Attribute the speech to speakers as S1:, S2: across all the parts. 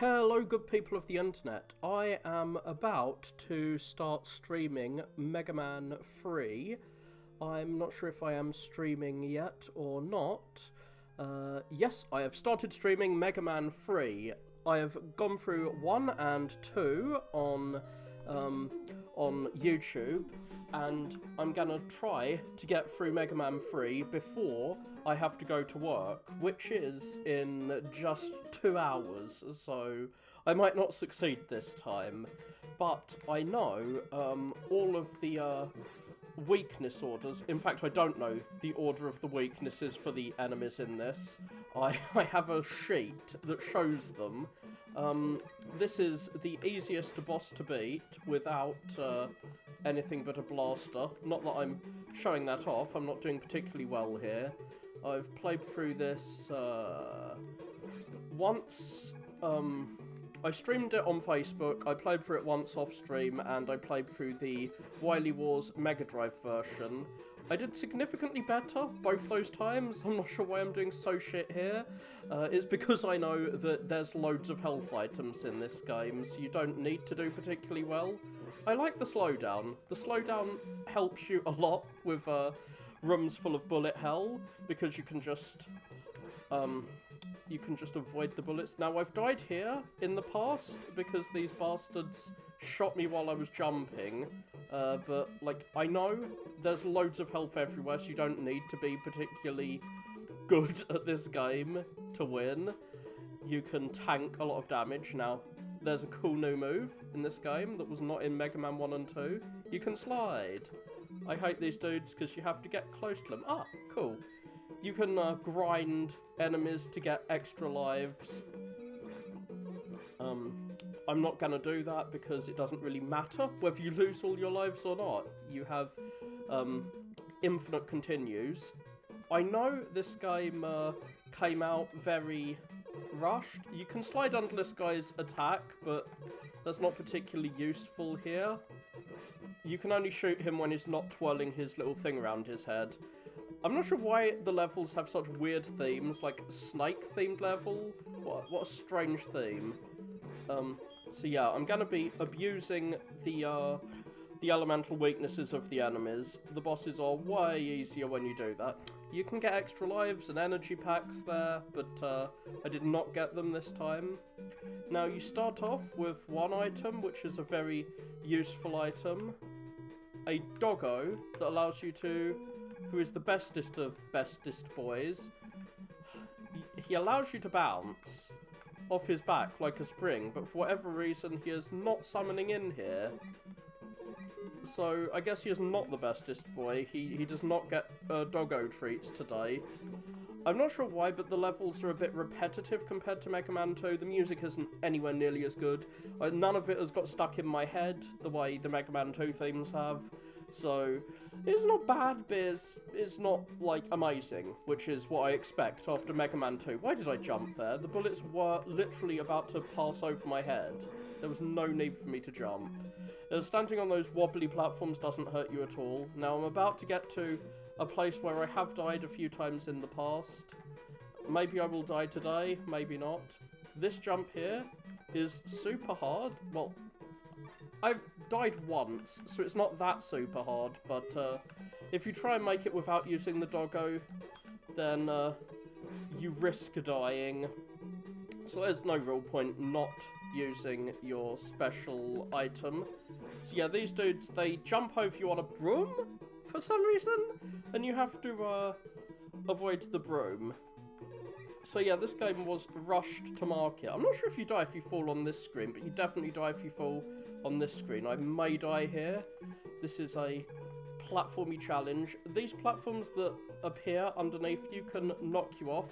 S1: Hello, good people of the internet. I am about to start streaming Megaman 3. I'm not sure if I am streaming yet or not. Yes, I have started streaming Megaman 3. I have gone through 1 and 2 on YouTube, and I'm gonna try to get through Mega Man 3 before I have to go to work, which is in just 2 hours, so I might not succeed this time. But I know all of the weakness orders. In fact, I don't know the order of the weaknesses for the enemies in this. I have a sheet that shows them. This is the easiest boss to beat without anything but a blaster. Not that I'm showing that off, I'm not doing particularly well here. I've played through this once. I streamed it on Facebook, I played through it once off stream, and I played through the Wily Wars Mega Drive version. I did significantly better both those times. I'm not sure why I'm doing so shit here. It's because I know that there's loads of health items in this game, so you don't need to do particularly well. I like the slowdown. The slowdown helps you a lot with rooms full of bullet hell, because you can just avoid the bullets. Now, I've died here in the past because these bastards shot me while I was jumping, but, like, I know there's loads of health everywhere, so you don't need to be particularly good at this game to win. You can tank a lot of damage. Now, there's a cool new move in this game that was not in Mega Man 1 and 2. You can slide. I hate these dudes because you have to get close to them. Ah, cool. You can grind enemies to get extra lives. I'm not gonna do that because it doesn't really matter whether you lose all your lives or not. You have infinite continues. I know this game came out very rushed. You can slide under this guy's attack, but that's not particularly useful here. You can only shoot him when he's not twirling his little thing around his head. I'm not sure why the levels have such weird themes, like snake-themed level. What a strange theme. So yeah, I'm gonna be abusing the elemental weaknesses of the enemies. The bosses are way easier when you do that. You can get extra lives and energy packs there, but I did not get them this time. Now, you start off with one item, which is a very useful item. A doggo that allows you to... who is the bestest of bestest boys. He allows you to bounce off his back like a spring, but for whatever reason he is not summoning in here. So I guess he is not the bestest boy. He does not get doggo treats today. I'm not sure why, but the levels are a bit repetitive compared to Mega Man 2. The music isn't anywhere nearly as good. None of it has got stuck in my head the way the Mega Man 2 themes have. So, it's not bad, but it's not, like, amazing, which is what I expect after Mega Man 2. Why did I jump there? The bullets were literally about to pass over my head. There was no need for me to jump. Standing on those wobbly platforms doesn't hurt you at all. Now, I'm about to get to a place where I have died a few times in the past. Maybe I will die today, maybe not. This jump here is super hard. Well, I've died once, so it's not that super hard, but if you try and make it without using the doggo, then you risk dying. So there's no real point not using your special item. So yeah, these dudes, they jump over you on a broom for some reason, and you have to avoid the broom. So yeah, this game was rushed to market. I'm not sure if you die if you fall on this screen, but you definitely die if you fall on this screen. I may die here. This is a platformy challenge. These platforms that appear underneath you can knock you off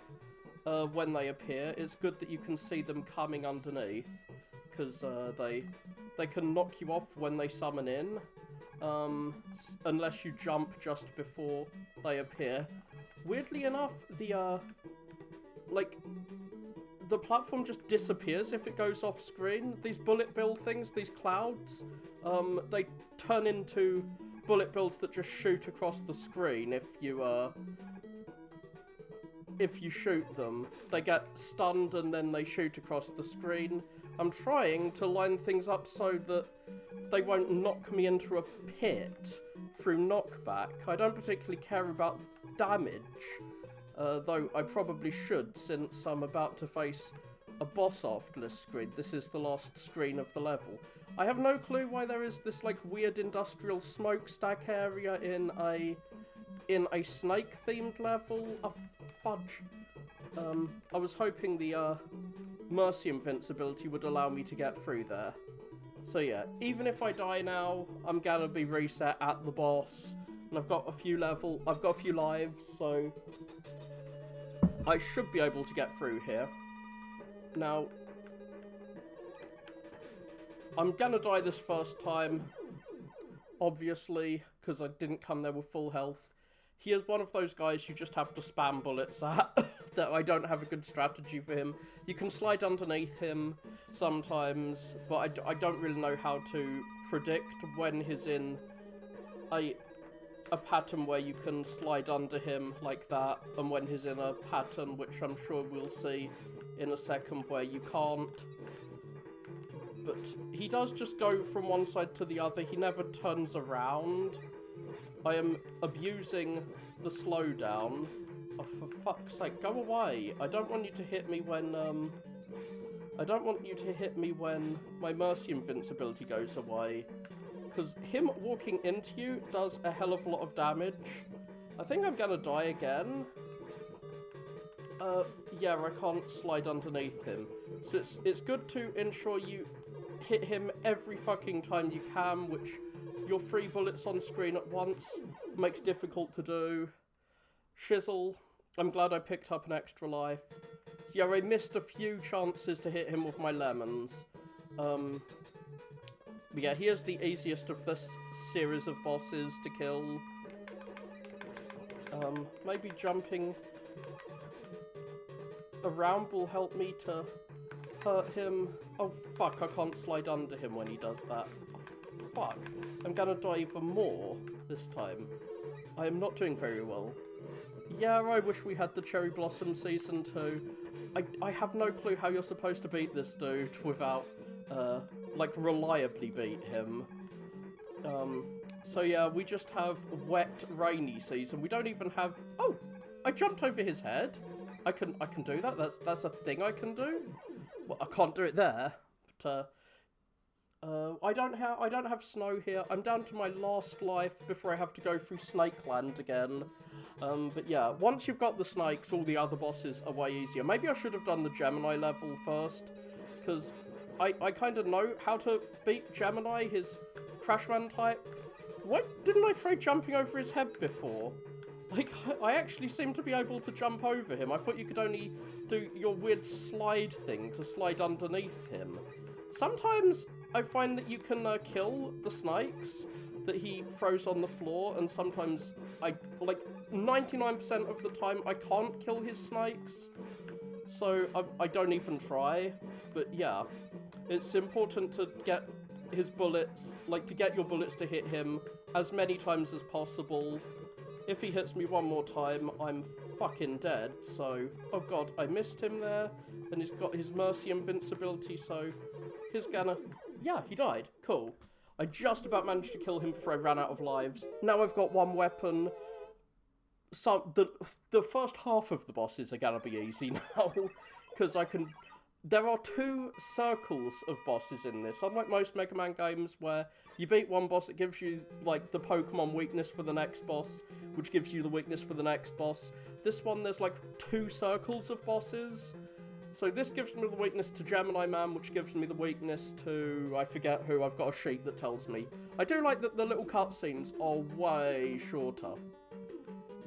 S1: when they appear. It's good that you can see them coming underneath, because they can knock you off when they summon in, unless you jump just before they appear. Weirdly enough, the platform just disappears if it goes off screen. These bullet bill things, these clouds, they turn into bullet bills that just shoot across the screen if you if you shoot them. They get stunned and then they shoot across the screen. I'm trying to line things up so that they won't knock me into a pit through knockback. I don't particularly care about damage, though I probably should, since I'm about to face a boss after this screen. This is the last screen of the level. I have no clue why there is this like weird industrial smokestack area in a snake-themed level. Oh, fudge. I was hoping the Mercy Invincibility would allow me to get through there. So yeah, even if I die now, I'm gonna be reset at the boss, and I've got a few lives, so I should be able to get through here. Now, I'm gonna die this first time, obviously, because I didn't come there with full health. He is one of those guys you just have to spam bullets at, that I don't have a good strategy for him. You can slide underneath him sometimes, but I don't really know how to predict when he's in a pattern where you can slide under him like that, and when he's in a pattern, which I'm sure we'll see in a second, where you can't. But he does just go from one side to the other. He never turns around. I am abusing the slowdown. Oh, for fuck's sake, go away. I don't want you to hit me when, my Mercy Invincibility goes away. Because him walking into you does a hell of a lot of damage. I think I'm gonna die again. Yeah, I can't slide underneath him. So it's good to ensure you hit him every fucking time you can, which your 3 bullets on screen at once makes difficult to do. Shizzle. I'm glad I picked up an extra life. So yeah, I missed a few chances to hit him with my lemons. But yeah, he is the easiest of this series of bosses to kill. Maybe jumping around will help me to hurt him. Oh fuck, I can't slide under him when he does that. Oh, fuck. I'm gonna die even more this time. I am not doing very well. Yeah, I wish we had the Cherry Blossom Season 2. I have no clue how you're supposed to beat this dude without, like, reliably beat him. So yeah, we just have wet, rainy season. We don't even have... Oh! I jumped over his head. I can do that. That's a thing I can do. Well, I can't do it there, but I don't have snow here. I'm down to my last life before I have to go through Snakeland again. But yeah, once you've got the snakes, all the other bosses are way easier. Maybe I should have done the Gemini level first, because I kind of know how to beat Gemini, his Crashman type. Why didn't I try jumping over his head before? Like, I actually seem to be able to jump over him. I thought you could only do your weird slide thing to slide underneath him. Sometimes I find that you can kill the snakes that he throws on the floor, and sometimes like 99% of the time I can't kill his snakes, so I don't even try. But yeah, it's important to get his bullets, like to get your bullets to hit him as many times as possible. If he hits me one more time, I'm fucking dead, so... Oh god, I missed him there, and he's got his Mercy Invincibility, so... He's gonna... Yeah, he died. Cool. I just about managed to kill him before I ran out of lives. Now I've got one weapon. So, the first half of the bosses are gonna be easy now, because I can... There are 2 circles of bosses in this, unlike most Mega Man games where you beat one boss, it gives you, like, the Pokemon weakness for the next boss, which gives you the weakness for the next boss. This one, there's, like, 2 circles of bosses. So this gives me the weakness to Gemini Man, which gives me the weakness to... I forget who, I've got a sheet that tells me. I do like that the little cutscenes are way shorter.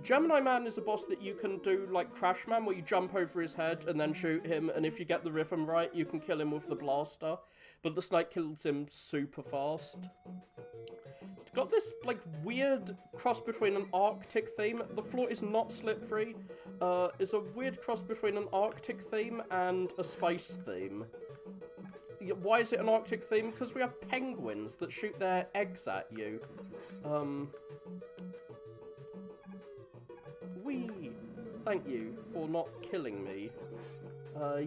S1: Gemini Man is a boss that you can do like Crash Man, where you jump over his head and then shoot him, and if you get the rhythm right, you can kill him with the blaster. But the snake kills him super fast. It's got this, like, weird cross between an Arctic theme. The floor is not slippery. It's a weird cross between an Arctic theme and a space theme. Why is it an Arctic theme? Because we have penguins that shoot their eggs at you. Whee! thank you for not killing me.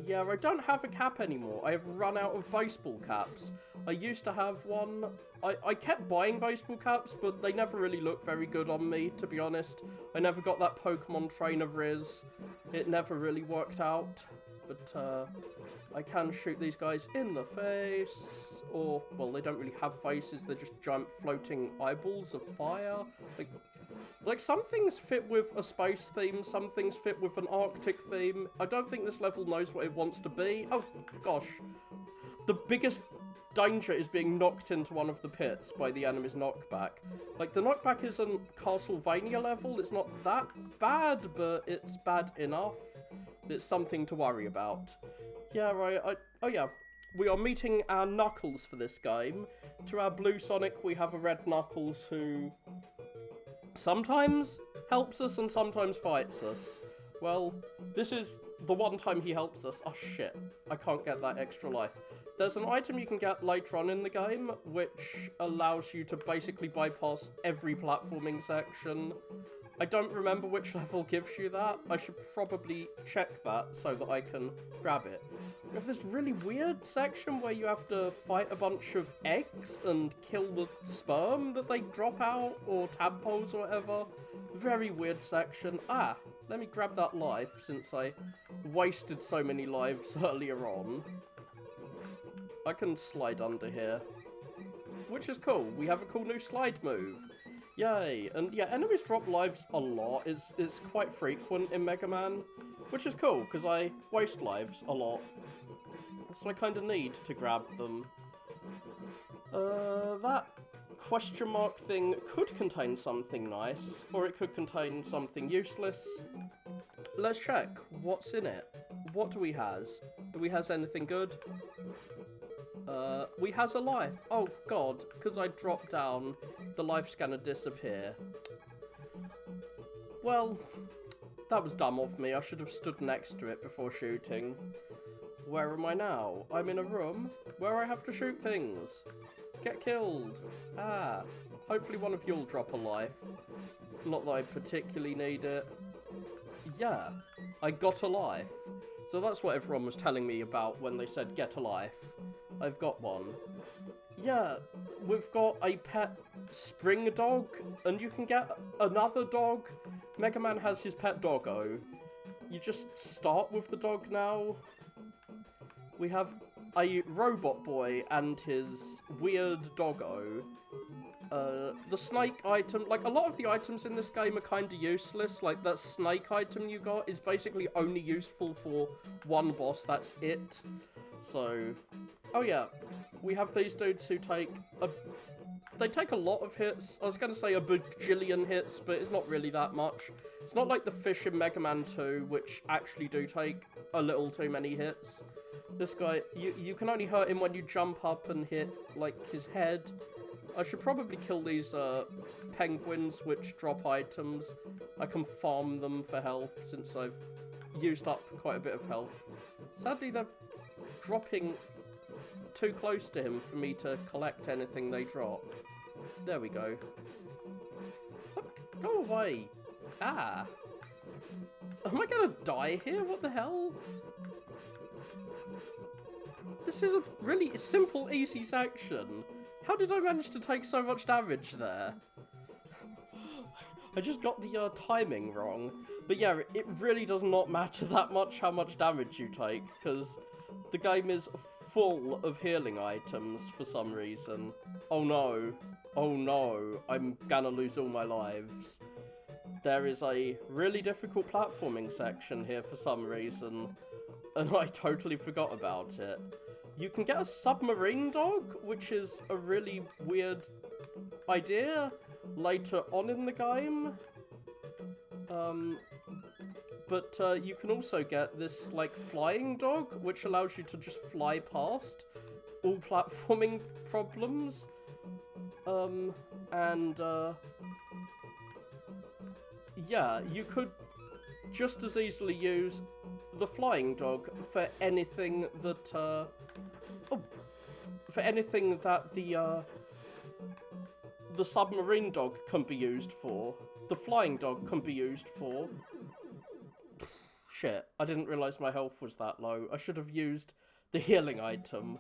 S1: Yeah, I don't have a cap anymore. I have run out of baseball caps. I used to have one. I kept buying baseball caps, but they never really looked very good on me, to be honest. I never got that Pokemon Trainer Riz. It never really worked out. But, I can shoot these guys in the face. Or, well, they don't really have faces. They're just giant floating eyeballs of fire. Like, some things fit with a space theme, some things fit with an Arctic theme. I don't think this level knows what it wants to be. Oh, gosh. The biggest danger is being knocked into one of the pits by the enemy's knockback. Like, the knockback is a Castlevania level. It's not that bad, but it's bad enough. It's something to worry about. Yeah, right. Oh, yeah. We are meeting our Knuckles for this game. To our blue Sonic, we have a red Knuckles who sometimes helps us and sometimes fights us. Well, this is the one time he helps us. Oh shit, I can't get that extra life. There's an item you can get later on in the game, which allows you to basically bypass every platforming section. I don't remember which level gives you that. I should probably check that so that I can grab it. You have this really weird section where you have to fight a bunch of eggs and kill the sperm that they drop out, or tadpoles or whatever. Very weird section. Ah, let me grab that life since I wasted so many lives earlier on. I can slide under here, which is cool. We have a cool new slide move. Yay. And yeah, enemies drop lives a lot. It's quite frequent in Mega Man, which is cool because I waste lives a lot. So I kind of need to grab them. That question mark thing could contain something nice, or it could contain something useless. Let's check. What's in it? What do we has? Do we has anything good? We has a life. Oh god, because I dropped down, the life's gonna disappear. Well, that was dumb of me. I should have stood next to it before shooting. Where am I now? I'm in a room where I have to shoot things. Get killed. Ah. Hopefully one of you'll drop a life. Not that I particularly need it. Yeah. I got a life. So that's what everyone was telling me about when they said get a life. I've got one. Yeah. We've got a pet spring dog. And you can get another dog. Mega Man has his pet doggo. You just start with the dog now. We have a robot boy and his weird doggo. The snake item, like a lot of the items in this game are kind of useless. Like that snake item you got is basically only useful for one boss, that's it. So, oh yeah, we have these dudes who take they take a lot of hits. I was going to say a bajillion hits, but it's not really that much. It's not like the fish in Mega Man 2, which actually do take a little too many hits. This guy, you can only hurt him when you jump up and hit, like, his head. I should probably kill these penguins, which drop items. I can farm them for health, since I've used up quite a bit of health. Sadly, they're dropping too close to him for me to collect anything they drop. There we go. What? Go away. Ah. Am I gonna die here? What the hell? This is a really simple, easy section. How did I manage to take so much damage there? I just got the timing wrong. But yeah, it really does not matter that much how much damage you take, because the game is full of healing items for some reason. Oh no. Oh no. I'm gonna lose all my lives. There is a really difficult platforming section here for some reason, and I totally forgot about it. You can get a submarine dog, which is a really weird idea later on in the game. But you can also get this, like, flying dog, which allows you to just fly past all platforming problems. Yeah, you could just as easily use the flying dog for anything that, the submarine dog can be used for. The flying dog can be used for. shit, I didn't realise my health was that low. I should have used the healing item.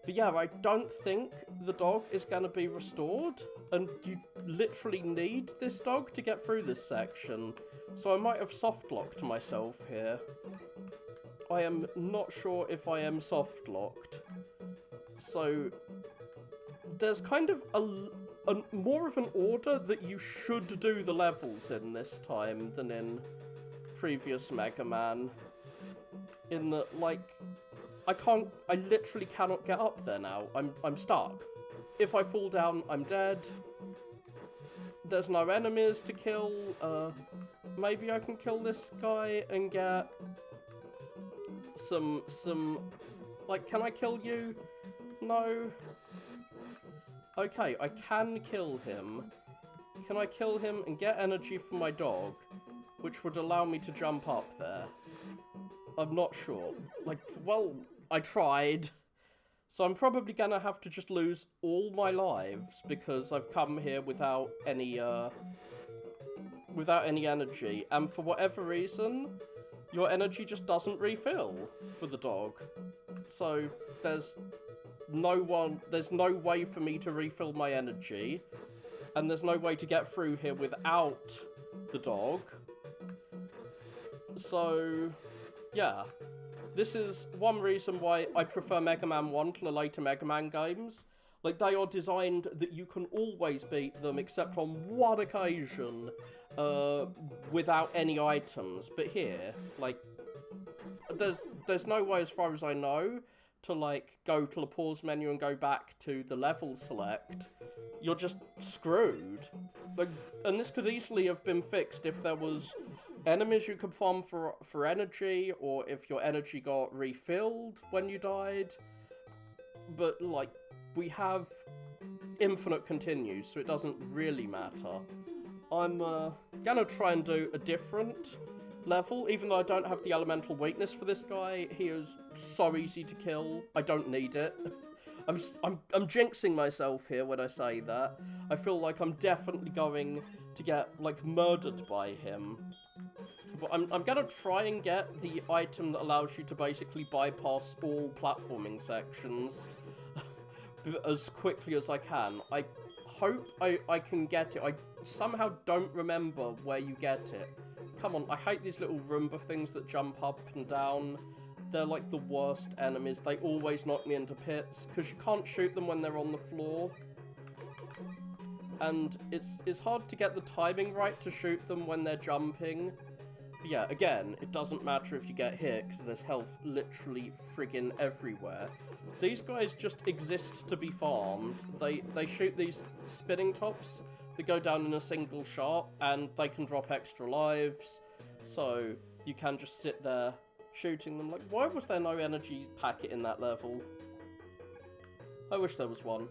S1: But yeah, I don't think the dog is going to be restored, and you literally need this dog to get through this section. So I might have soft-locked myself here. I am not sure if I am soft-locked. So there's kind of a more of an order that you should do the levels in this time than in previous Mega Man. In that, like, I literally cannot get up there now. I'm stuck. If I fall down, I'm dead. There's no enemies to kill. Maybe I can kill this guy and get some, like, can I kill you? No. Okay, I can kill him. Can I kill him and get energy from my dog, which would allow me to jump up there? I'm not sure. Like, well, I tried. So I'm probably gonna have to just lose all my lives because I've come here without any energy. And for whatever reason, your energy just doesn't refill for the dog. So there's no way for me to refill my energy. And there's no way to get through here without the dog. So, yeah. This is one reason why I prefer Mega Man 1 to the later Mega Man games. Like, they are designed that you can always beat them except on one occasion without any items. But here, like, there's no way, as far as I know, to, like, go to the pause menu and go back to the level select. You're just screwed. Like, and this could easily have been fixed if there was enemies you could farm for energy, or if your energy got refilled when you died. But, like, we have infinite continues, so it doesn't really matter. I'm gonna try and do a different level, even though I don't have the elemental weakness for this guy. He is so easy to kill. I don't need it. I'm jinxing myself here when I say that. I feel like I'm definitely going to get, like, murdered by him. But I'm gonna try and get the item that allows you to basically bypass all platforming sections as quickly as I can. I hope I can get it. I somehow don't remember where you get it. Come on, I hate these little Roomba things that jump up and down. They're like the worst enemies. They always knock me into pits, because you can't shoot them when they're on the floor. And it's hard to get the timing right to shoot them when they're jumping. But yeah, again, it doesn't matter if you get hit, because there's health literally friggin' everywhere. These guys just exist to be farmed. They shoot these spinning tops that go down in a single shot, and they can drop extra lives. So you can just sit there shooting them. Like, why was there no energy packet in that level? I wish there was one.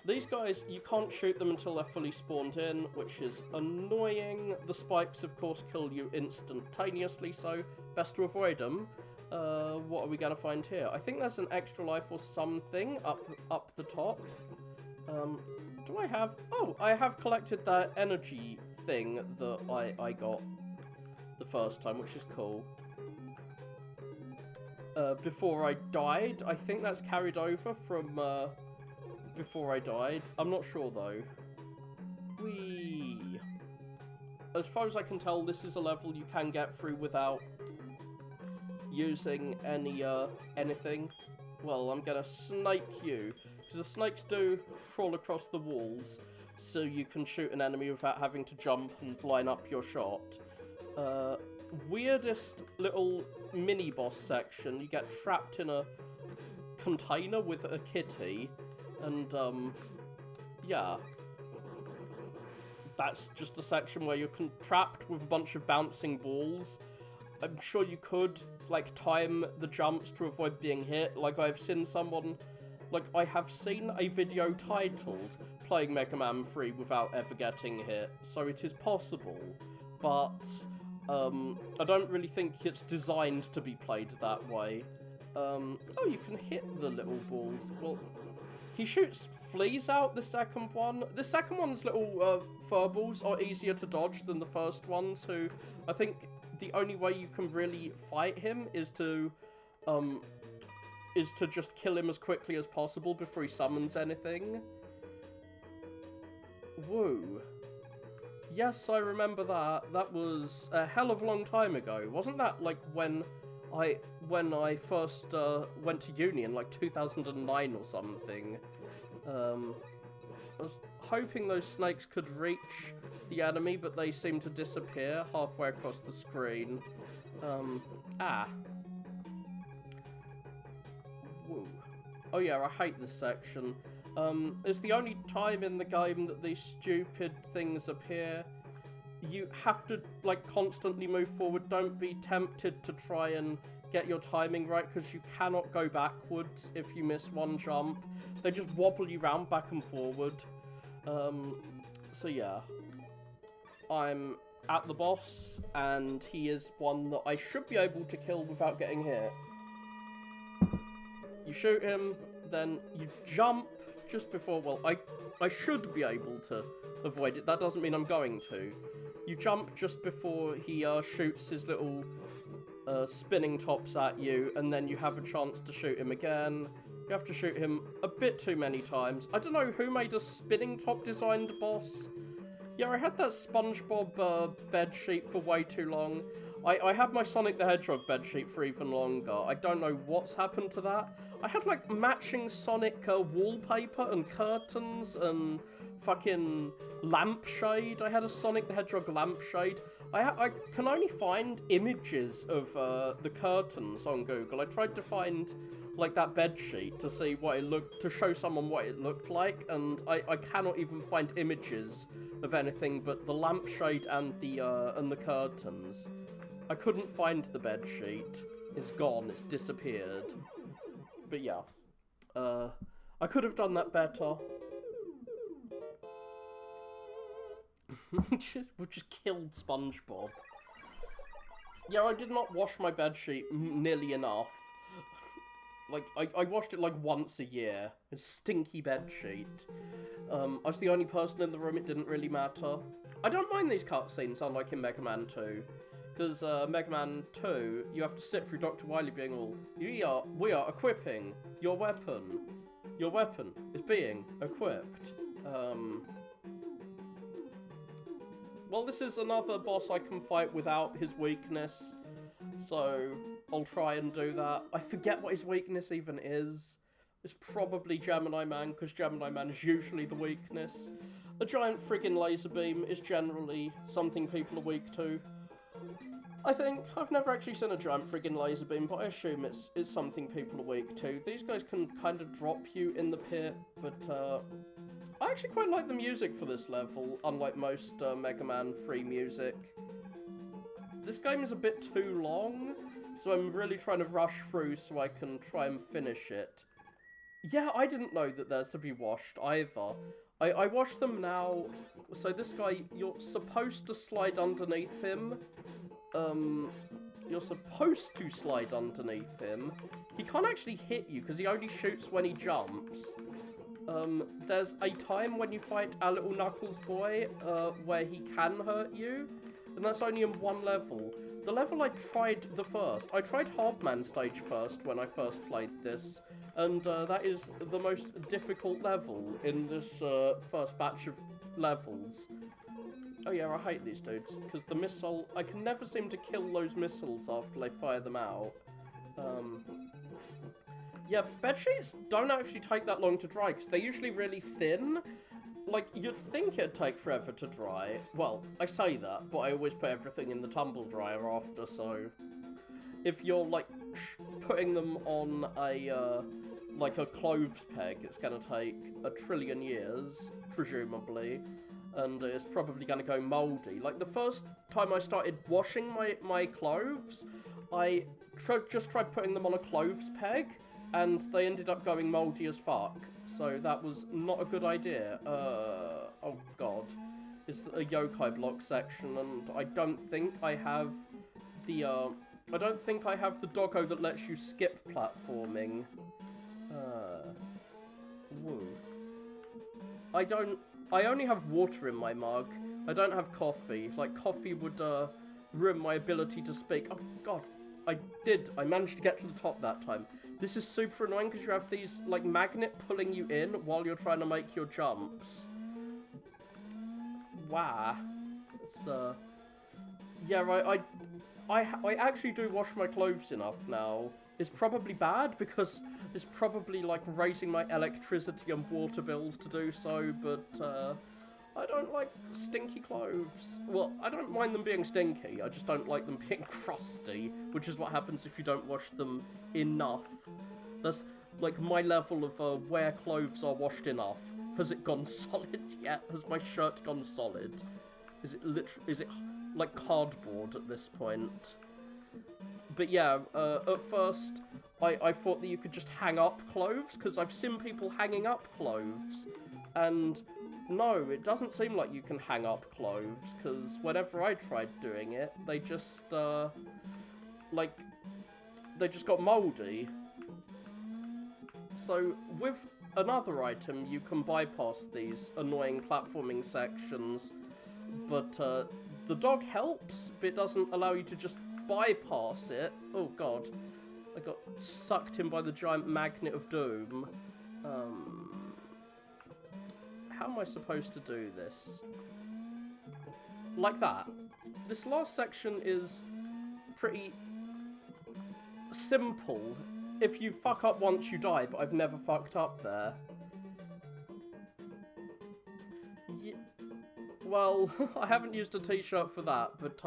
S1: These guys, you can't shoot them until they're fully spawned in, which is annoying. The spikes, of course, kill you instantaneously, so best to avoid them. What are we going to find here? I think there's an extra life or something up the top. Do I have... Oh, I have collected that energy thing that I got the first time, which is cool. Before I died, I think that's carried over from... before I died. I'm not sure, though. Whee! As far as I can tell, this is a level you can get through without using any, anything. Well, I'm gonna snake you. Because the snakes do crawl across the walls, so you can shoot an enemy without having to jump and line up your shot. Weirdest little mini-boss section. You get trapped in a container with a kitty. And, yeah. That's just a section where you're trapped with a bunch of bouncing balls. I'm sure you could, like, time the jumps to avoid being hit. Like, I've seen someone... Like, I have seen a video titled Playing Mega Man 3 Without Ever Getting Hit. So it is possible. But, I don't really think it's designed to be played that way. Oh, you can hit the little balls. Well... He shoots fleas out, the second one. The second one's little furballs are easier to dodge than the first ones, who I think the only way you can really fight him is to just kill him as quickly as possible before he summons anything. Woo. Yes, I remember that. That was a hell of a long time ago. Wasn't that like when I first went to uni in like 2009 or something? I was hoping those snakes could reach the enemy, but they seem to disappear halfway across the screen. Woo. Oh yeah, I hate this section. It's the only time in the game that these stupid things appear. You have to, like, constantly move forward. Don't be tempted to try and get your timing right, because you cannot go backwards if you miss one jump. They just wobble you round back and forward. So yeah. I'm at the boss, and he is one that I should be able to kill without getting hit. You shoot him, then you jump just before, well, I should be able to avoid it. That doesn't mean I'm going to. You jump just before he shoots his little spinning tops at you, and then you have a chance to shoot him again. You have to shoot him a bit too many times. I don't know who made a spinning top designed boss. Yeah, I had that SpongeBob bedsheet for way too long. I had my Sonic the Hedgehog bedsheet for even longer. I don't know what's happened to that. I had, like, matching Sonic wallpaper and curtains and fucking lampshade. I had a Sonic the Hedgehog lampshade. I can only find images of the curtains on Google. I tried to find, like, that bedsheet to see what it looked, to show someone what it looked like, and I cannot even find images of anything but the lampshade and the curtains. I couldn't find the bedsheet. It's gone. It's disappeared. But yeah. I could have done that better. We've just killed SpongeBob. Yeah, I did not wash my bedsheet nearly enough. Like, I washed it like once a year. A stinky bedsheet. I was the only person in the room. It didn't really matter. I don't mind these cutscenes, unlike in Mega Man 2. Because Mega Man 2, you have to sit through Dr. Wily being all, we are equipping your weapon. Your weapon is being equipped. Well, this is another boss I can fight without his weakness. So, I'll try and do that. I forget what his weakness even is. It's probably Gemini Man, because Gemini Man is usually the weakness. A giant friggin' laser beam is generally something people are weak to. I think. I've never actually seen a giant friggin' laser beam, but I assume it's something people are weak to. These guys can kind of drop you in the pit, but I actually quite like the music for this level, unlike most Mega Man free music. This game is a bit too long, so I'm really trying to rush through so I can try and finish it. Yeah, I didn't know that there's to be washed either. I washed them now, so this guy, you're supposed to slide underneath him. You're supposed to slide underneath him. He can't actually hit you because he only shoots when he jumps. There's a time when you fight a little Knuckles boy where he can hurt you, and that's only in one level. The level I tried the first, I tried Hardman stage first when I first played this, and that is the most difficult level in this first batch of levels. Oh yeah, I hate these dudes, because the missile, I can never seem to kill those missiles after they fire them out. Yeah, bedsheets don't actually take that long to dry, because they're usually really thin. Like, you'd think it'd take forever to dry. Well, I say that, but I always put everything in the tumble dryer after, so... If you're, like, putting them on a, like a clothes peg, it's gonna take 1 trillion years, presumably. And it's probably going to go mouldy. Like, the first time I started washing my clothes, I just tried putting them on a clothes peg, and they ended up going mouldy as fuck. So that was not a good idea. Oh god. It's a yokai block section, and I don't think I have the, I don't think I have the doggo that lets you skip platforming. Woo. I only have water in my mug. I don't have coffee. Like, coffee would ruin my ability to speak. Oh god, I managed to get to the top that time. This is super annoying because you have these, like, magnet pulling you in while you're trying to make your jumps. Wow. It's, yeah, right, I actually do wash my clothes enough now. It's probably bad because it's probably, like, raising my electricity and water bills to do so, but, I don't like stinky clothes. Well, I don't mind them being stinky, I just don't like them being crusty, which is what happens if you don't wash them enough. That's, like, my level of, where clothes are washed enough. Has it gone solid yet? Has my shirt gone solid? Is it like cardboard at this point? But yeah, at first, I thought that you could just hang up clothes, because I've seen people hanging up clothes, and no, it doesn't seem like you can hang up clothes, because whenever I tried doing it, they just, like, they just got mouldy. So, with another item, you can bypass these annoying platforming sections, but, the dog helps, but it doesn't allow you to just bypass it. Oh god, I got sucked in by the giant magnet of doom. How am I supposed to do this? Like that. This last section is pretty simple. If you fuck up once, you die, but I've never fucked up there. Well, I haven't used a t-shirt for that, but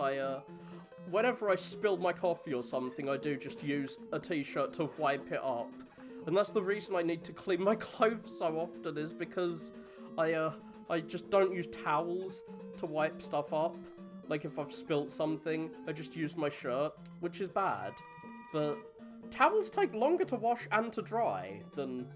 S1: whenever I spill my coffee or something, I do just use a t-shirt to wipe it up. And that's the reason I need to clean my clothes so often, is because I just don't use towels to wipe stuff up. Like, if I've spilt something, I just use my shirt, which is bad. But towels take longer to wash and to dry than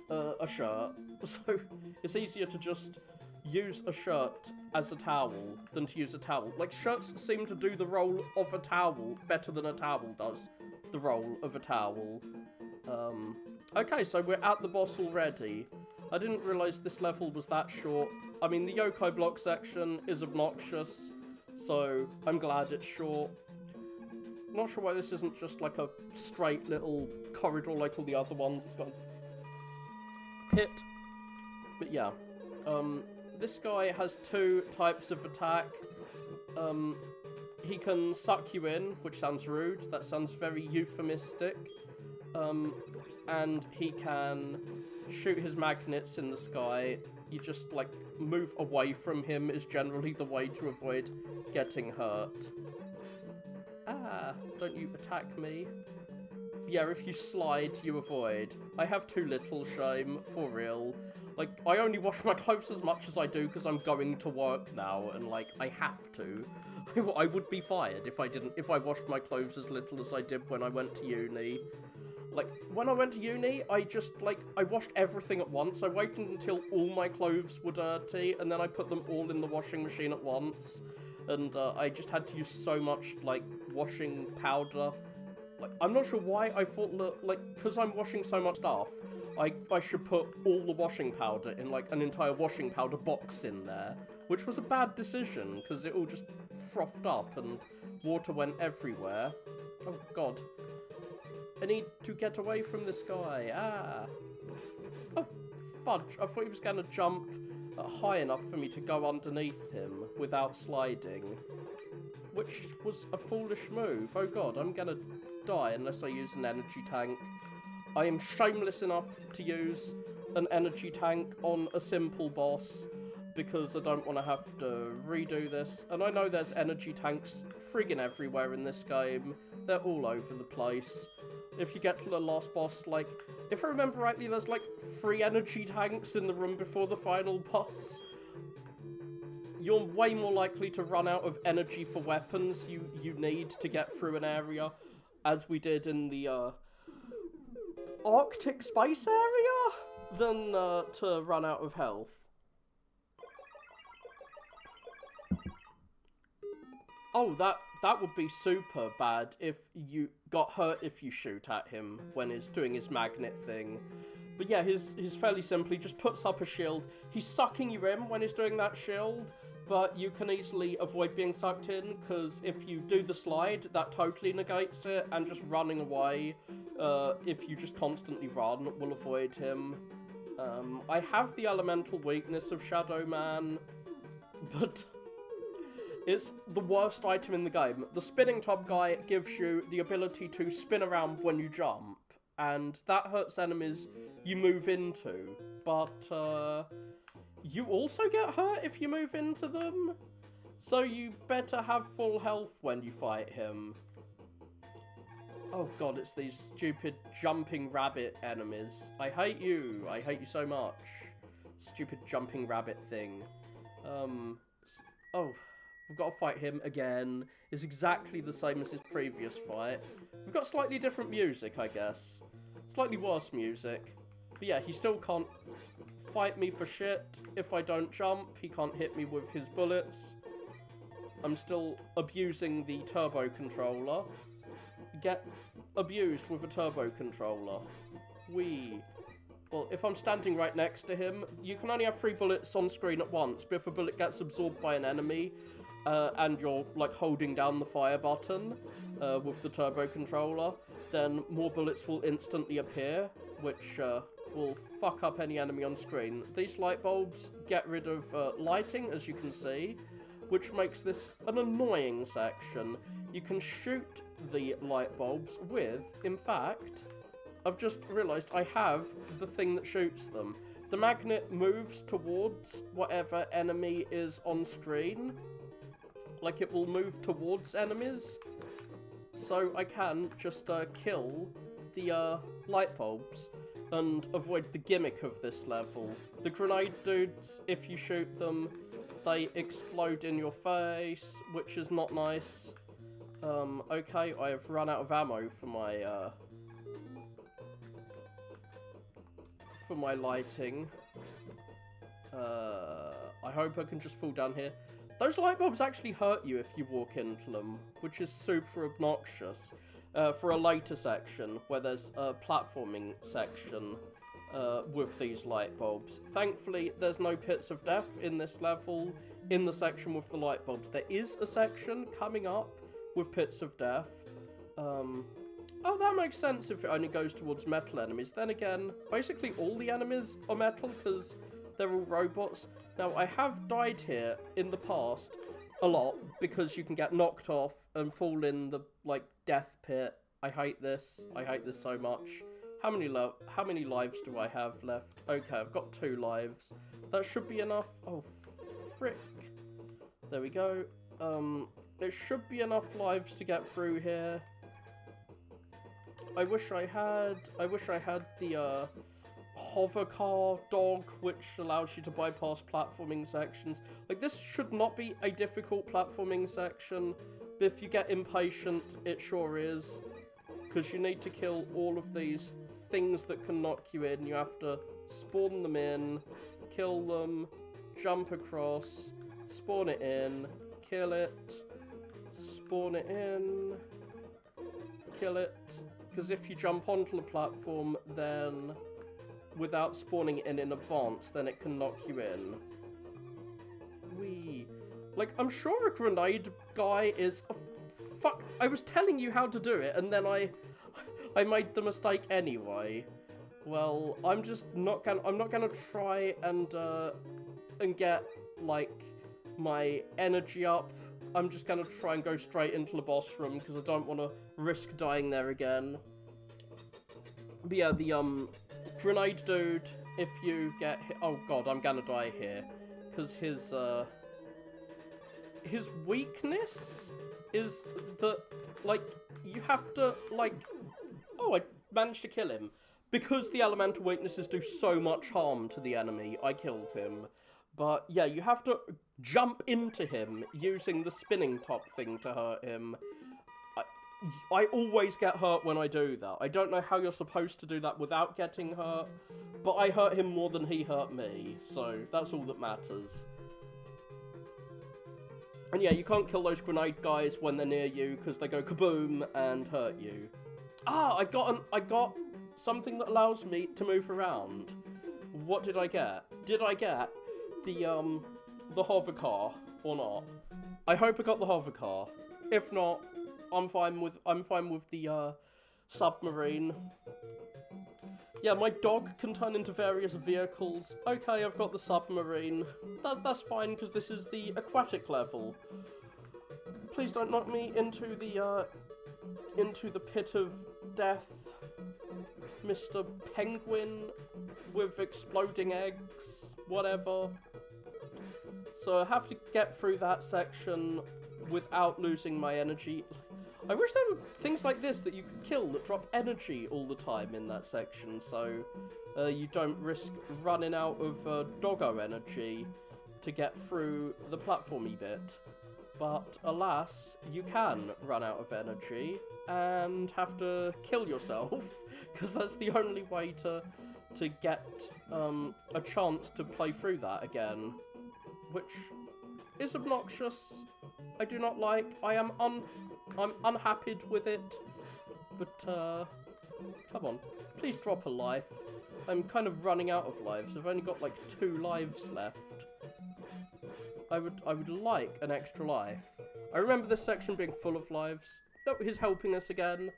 S1: a shirt, so it's easier to just use a shirt as a towel than to use a towel. Like, shirts seem to do the role of a towel better than a towel does the role of a towel. Okay, so we're at the boss already. I didn't realise this level was that short. I mean, the yokai block section is obnoxious, so I'm glad it's short. Not sure why this isn't just like a straight little corridor like all the other ones. It's got a pit. But yeah, this guy has two types of attack. He can suck you in, which sounds rude. That sounds very euphemistic. And he can shoot his magnets in the sky. You just, like, move away from him is generally the way to avoid getting hurt. Ah, don't you attack me. Yeah, if you slide, you avoid. I have too little shame, for real. Like, I only wash my clothes as much as I do because I'm going to work now, and, like, I have to. I would be fired if I washed my clothes as little as I did when I went to uni. Like, when I went to uni, I washed everything at once. I waited until all my clothes were dirty, and then I put them all in the washing machine at once. And, I just had to use so much, like, washing powder. Like, I'm not sure why I thought, like, because I'm washing so much stuff, I should put all the washing powder in, like, an entire washing powder box in there. Which was a bad decision, because it all just frothed up and water went everywhere. Oh, God. I need to get away from this guy. Ah. Oh, fudge. I thought he was going to jump high enough for me to go underneath him without sliding. Which was a foolish move. Oh god, I'm going to die unless I use an energy tank. I am shameless enough to use an energy tank on a simple boss because I don't want to have to redo this. And I know there's energy tanks friggin' everywhere in this game. They're all over the place. If you get to the last boss, like, if I remember rightly, there's, like, 3 energy tanks in the room before the final boss. You're way more likely to run out of energy for weapons you need to get through an area, as we did in the, Arctic space area, than, to run out of health. Oh, that would be super bad if you got hurt if you shoot at him when he's doing his magnet thing. But yeah, he's fairly simply just puts up a shield. He's sucking you in when he's doing that shield, but you can easily avoid being sucked in, because if you do the slide, that totally negates it, and just running away, if you just constantly run, will avoid him. I have the elemental weakness of Shadow Man, but it's the worst item in the game. The spinning top guy gives you the ability to spin around when you jump, and that hurts enemies you move into, but you also get hurt if you move into them, so you better have full health when you fight him. Oh god, it's these stupid jumping rabbit enemies. I hate you so much. Stupid jumping rabbit thing. Oh, we've got to fight him again. It's exactly the same as his previous fight. We've got slightly different music, I guess. Slightly worse music. But yeah, he still can't fight me for shit. If I don't jump, he can't hit me with his bullets. I'm still abusing the turbo controller. Get abused with a turbo controller. Well, if I'm standing right next to him, you can only have 3 bullets on screen at once, but if a bullet gets absorbed by an enemy, and you're, like, holding down the fire button with the turbo controller, then more bullets will instantly appear, which will fuck up any enemy on screen. These light bulbs get rid of lighting, as you can see, which makes this an annoying section. You can shoot the light bulbs with, in fact, I've just realised I have the thing that shoots them. The magnet moves towards whatever enemy is on screen. Like, it will move towards enemies. So I can just kill the light bulbs and avoid the gimmick of this level. The grenade dudes, if you shoot them, they explode in your face, which is not nice. Okay, I have run out of ammo for my lighting. I hope I can just fall down here. Those light bulbs actually hurt you if you walk into them, which is super obnoxious. For a later section, where there's a platforming section with these light bulbs. Thankfully, there's no pits of death in this level, in the section with the light bulbs. There is a section coming up with pits of death. Oh, that makes sense if it only goes towards metal enemies. Then again, basically all the enemies are metal because they're all robots. Now, I have died here in the past a lot because you can get knocked off and fall in the, like, death pit. I hate this. I hate this so much. How many lives do I have left? Okay, I've got 2 lives. That should be enough. Oh, frick. There we go. It should be enough lives to get through here. I wish I had the hover car dog, which allows you to bypass platforming sections. Like, this should not be a difficult platforming section, but if you get impatient, it sure is. Because you need to kill all of these things that can knock you in. You have to spawn them in, kill them, jump across, spawn it in, kill it, spawn it in, kill it. Because if you jump onto the platform, then without spawning it in advance, then it can knock you in. Like, I'm sure a grenade guy is... fuck, I was telling you how to do it, and then I made the mistake anyway. Well, I'm not gonna try and get, like, my energy up. I'm just gonna try and go straight into the boss room, because I don't want to risk dying there again. But yeah, the, grenade dude, if you get hit... Oh god, I'm gonna die here. Because his weakness is that, like, you have to, like... Oh, I managed to kill him. Because the elemental weaknesses do so much harm to the enemy, I killed him. But yeah, you have to jump into him using the spinning top thing to hurt him. I always get hurt when I do that. I don't know how you're supposed to do that without getting hurt, but I hurt him more than he hurt me, so that's all that matters. And yeah, you can't kill those grenade guys when they're near you, because they go kaboom and hurt you. Ah, I got something that allows me to move around. What did I get? Did I get the hover car? or not. I hope I got the hover car. If not, I'm fine with the submarine. Yeah, my dog can turn into various vehicles. Okay, I've got the submarine. That's fine, because this is the aquatic level. Please don't knock me into the pit of death, Mr. Penguin with exploding eggs, whatever. So I have to get through that section without losing my energy. I wish there were things like this that you could kill that drop energy all the time in that section, so you don't risk running out of doggo energy to get through the platformy bit. But alas, you can run out of energy and have to kill yourself, because that's the only way to get a chance to play through that again, which is obnoxious. I do not like. I'm unhappy with it, but come on, please drop a life. I'm kind of running out of lives. I've only got like 2 lives left. I would like an extra life. I remember this section being full of lives. Oh, he's helping us again.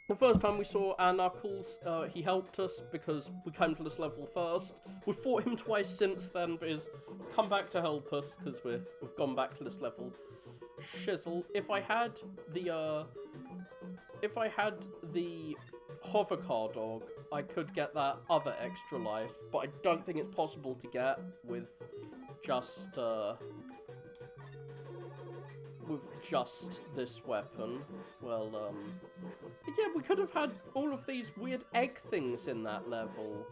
S1: The first time we saw our Knuckles, he helped us because we came to this level first. We've fought him twice since then, but he's come back to help us because we've gone back to this level. Shizzle. If I had the hover car dog, I could get that other extra life, but I don't think it's possible to get with just this weapon. Well, but yeah, we could have had all of these weird egg things in that level.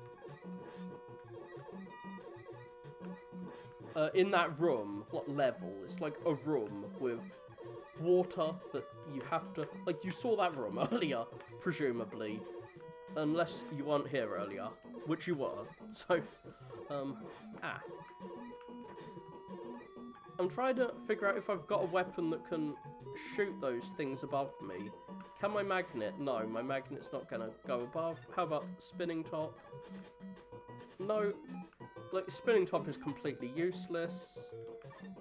S1: In that room, what level? It's like a room with water that you have to... Like, you saw that room earlier, presumably. Unless you weren't here earlier, which you were. So, I'm trying to figure out if I've got a weapon that can shoot those things above me. Can my magnet? No, my magnet's not gonna go above. How about spinning top? No. Like, spinning top is completely useless.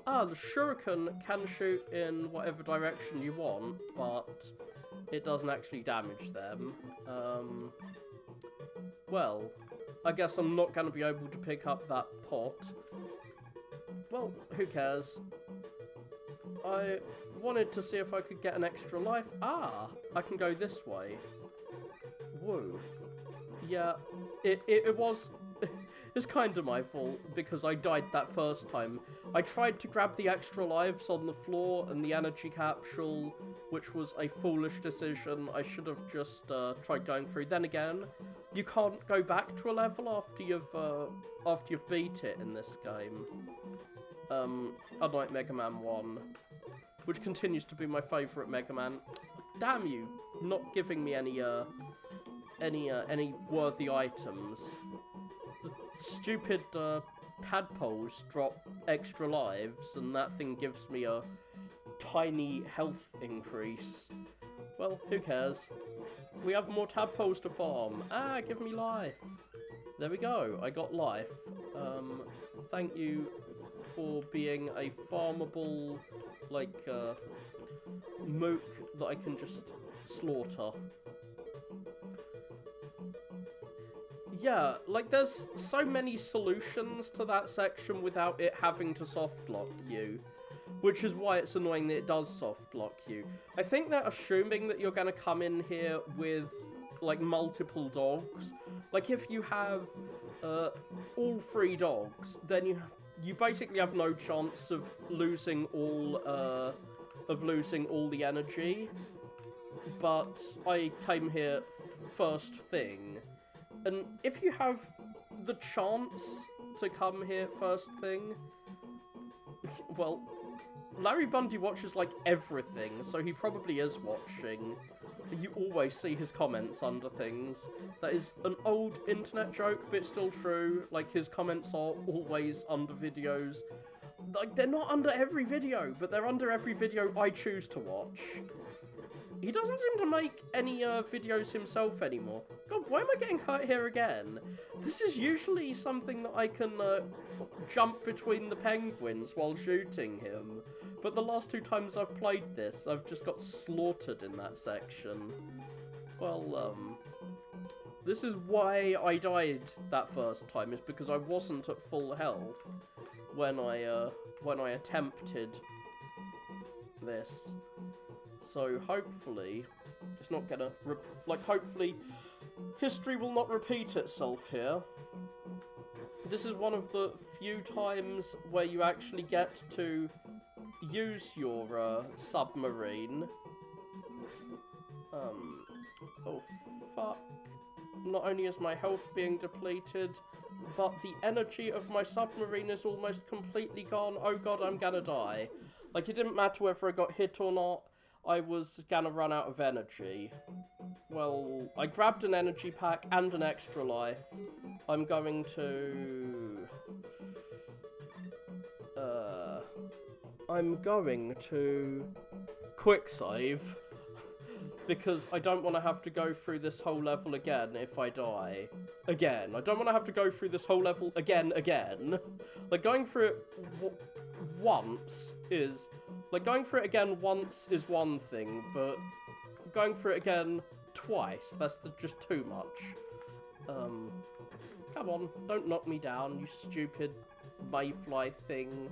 S1: Ah, the shuriken can shoot in whatever direction you want, but it doesn't actually damage them. Well, I guess I'm not going to be able to pick up that pot. Well, who cares? I wanted to see if I could get an extra life. Ah, I can go this way. Whoa. Yeah, it was... It's kind of my fault, because I died that first time. I tried to grab the extra lives on the floor and the energy capsule, which was a foolish decision. I should have just tried going through. Then again, you can't go back to a level after you've beat it in this game. Unlike Mega Man 1, which continues to be my favourite Mega Man. Damn you, not giving me any worthy items. Stupid tadpoles drop extra lives, and that thing gives me a tiny health increase. Well, who cares? We have more tadpoles to farm. Ah, give me life. There we go, I got life. Thank you for being a farmable, like, mook that I can just slaughter. Yeah, like, there's so many solutions to that section without it having to softlock you, which is why it's annoying that it does softlock you. I think they're assuming that you're going to come in here with, like, multiple dogs. Like, if you have all 3 dogs, then you basically have no chance of losing all the energy. But I came here first thing. And if you have the chance to come here first thing, well, Larry Bundy watches, like, everything, so he probably is watching. You always see his comments under things. That is an old internet joke, but it's still true. Like, his comments are always under videos. Like, they're not under every video, but they're under every video I choose to watch. He doesn't seem to make any videos himself anymore. God, why am I getting hurt here again? This is usually something that I can jump between the penguins while shooting him. But the last 2 times I've played this, I've just got slaughtered in that section. Well, this is why I died that first time, is because I wasn't at full health when I attempted this. So hopefully, it's not gonna, hopefully, history will not repeat itself here. This is one of the few times where you actually get to use your submarine. Oh fuck. Not only is my health being depleted, but the energy of my submarine is almost completely gone. Oh god, I'm gonna die. Like, it didn't matter whether I got hit or not, I was gonna run out of energy. Well, I grabbed an energy pack and an extra life. I'm going to... quick save. Because I don't want to have to go through this whole level again if I die. Again. I don't want to have to go through this whole level again. Like, going through it once is... Like, going through it again once is one thing, but going through it again twice, that's just too much. Come on, don't knock me down, you stupid mayfly thing.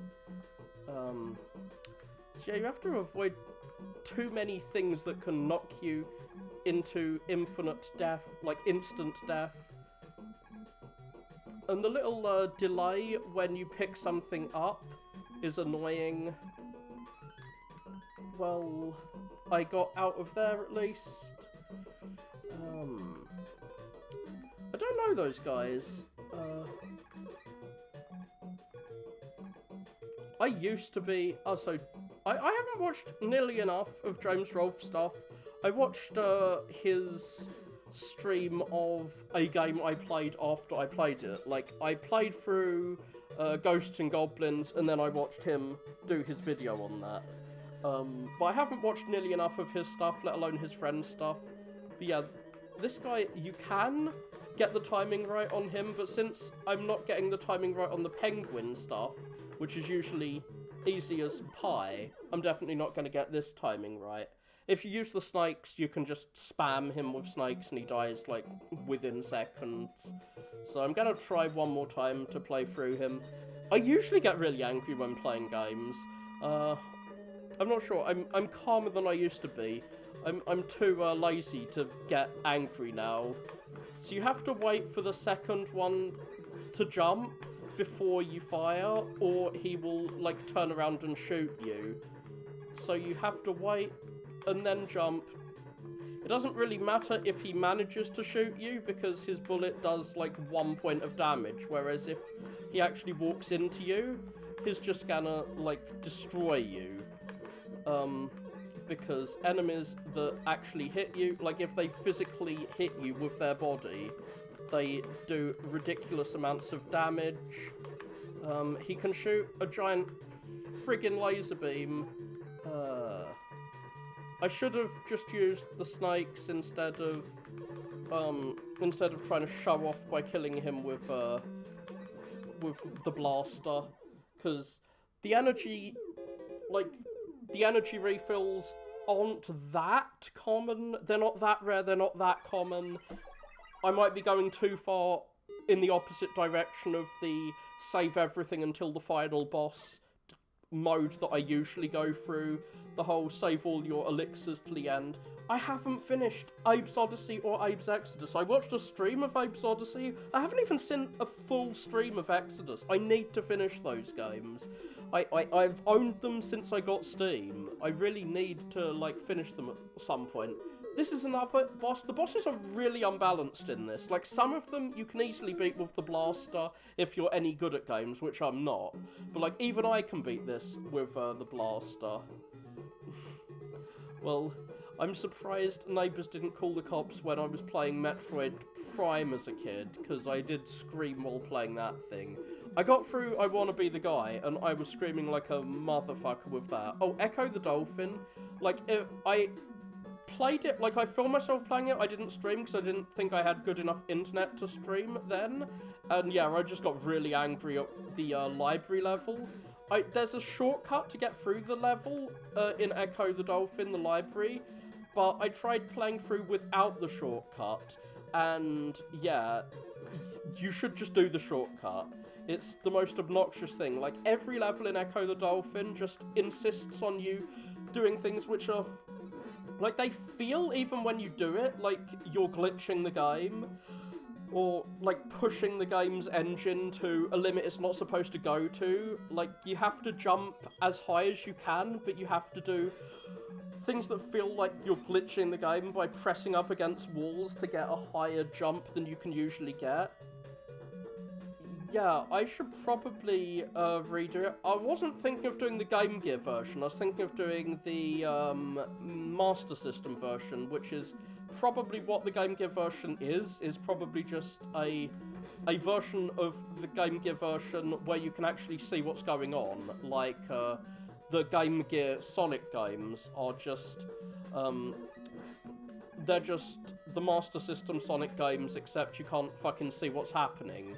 S1: So yeah, you have to avoid too many things that can knock you into infinite death, like instant death. And the little delay when you pick something up is annoying. Well, I got out of there at least. I don't know those guys. I used to be... Oh, so... I haven't watched nearly enough of James Rolfe stuff. I watched his stream of a game I played after I played it. Like, I played through Ghosts and Goblins, and then I watched him do his video on that. But I haven't watched nearly enough of his stuff, let alone his friend's stuff. But yeah, this guy, you can get the timing right on him, but since I'm not getting the timing right on the penguin stuff, which is usually easy as pie, I'm definitely not going to get this timing right. If you use the snakes, you can just spam him with snakes and he dies, like, within seconds. So I'm going to try one more time to play through him. I usually get really angry when playing games. I'm not sure. I'm calmer than I used to be. I'm too lazy to get angry now. So you have to wait for the second one to jump before you fire, or he will, like, turn around and shoot you. So you have to wait and then jump. It doesn't really matter if he manages to shoot you, because his bullet does, like, 1 point of damage, whereas if he actually walks into you, he's just gonna, like, destroy you. Because enemies that actually hit you, like, if they physically hit you with their body, they do ridiculous amounts of damage. He can shoot a giant friggin' laser beam. I should have just used the snakes instead of trying to show off by killing him with the blaster, because the energy, like, the energy refills aren't that common. They're not that rare, they're not that common. I might be going too far in the opposite direction of the save everything until the final boss mode that I usually go through. The whole save all your elixirs to the end. I haven't finished Abe's Odyssey or Abe's Exodus. I watched a stream of Abe's Odyssey. I haven't even seen a full stream of Exodus. I need to finish those games. I've owned them since I got Steam. I really need to, like, finish them at some point. This is another boss. The bosses are really unbalanced in this. Like, some of them you can easily beat with the blaster if you're any good at games, which I'm not. But, like, even I can beat this with the blaster. Well, I'm surprised neighbours didn't call the cops when I was playing Metroid Prime as a kid, because I did scream while playing that thing. I got through I Wanna Be the Guy, and I was screaming like a motherfucker with that. Oh, Echo the Dolphin. Like, I played it, like, I filmed myself playing it. I didn't stream because I didn't think I had good enough internet to stream then. And yeah, I just got really angry at the library level. There's a shortcut to get through the level in Echo the Dolphin, the library, but I tried playing through without the shortcut, and yeah, you should just do the shortcut. It's the most obnoxious thing. Like, every level in Echo the Dolphin just insists on you doing things which are, like, they feel, even when you do it, like you're glitching the game, or, like, pushing the game's engine to a limit it's not supposed to go to. Like, you have to jump as high as you can, but you have to do things that feel like you're glitching the game by pressing up against walls to get a higher jump than you can usually get. Yeah, I should probably redo it. I wasn't thinking of doing the Game Gear version. I was thinking of doing the Master System version, which is probably what the Game Gear version is probably just a version of the Game Gear version where you can actually see what's going on. Like, the Game Gear Sonic games are just, they're just the Master System Sonic games, except you can't fucking see what's happening.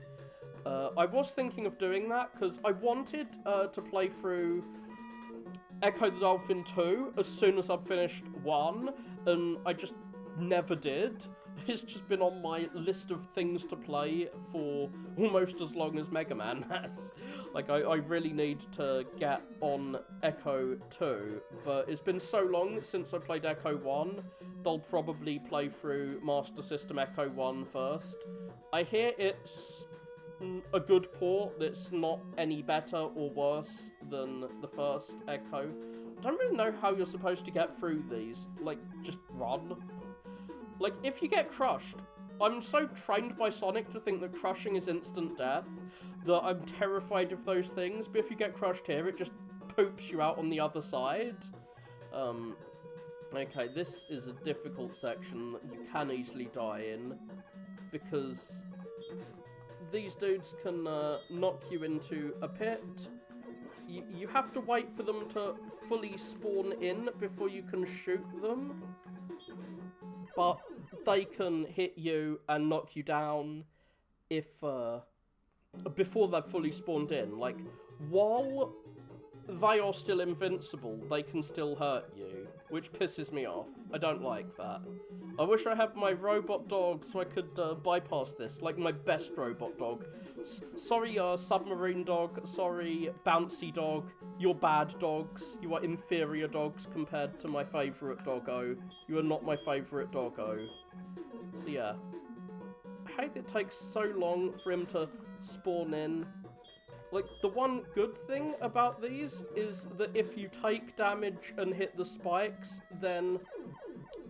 S1: I was thinking of doing that, because I wanted to play through Echo the Dolphin 2 as soon as I'd finished 1, and I just never did. It's just been on my list of things to play for almost as long as Megaman has. Like, I really need to get on Echo 2, but it's been so long since I played Echo 1, they'll probably play through Master System Echo 1 first. I hear it's a good port that's not any better or worse than the first Echo. I don't really know how you're supposed to get through these. Like, just run. Like, if you get crushed, I'm so trained by Sonic to think that crushing is instant death that I'm terrified of those things, but if you get crushed here, it just poops you out on the other side. Okay, this is a difficult section that you can easily die in, because these dudes can knock you into a pit. You have to wait for them to fully spawn in before you can shoot them. But they can hit you and knock you down if before they've fully spawned in. Like, while they are still invincible, they can still hurt you, which pisses me off. I don't like that. I wish I had my robot dog so I could bypass this, like my best robot dog. Sorry, submarine dog, sorry, bouncy dog, you're bad dogs. You are inferior dogs compared to my favourite doggo. You are not my favourite doggo. So yeah. I hate it takes so long for him to spawn in. Like, the one good thing about these is that if you take damage and hit the spikes, then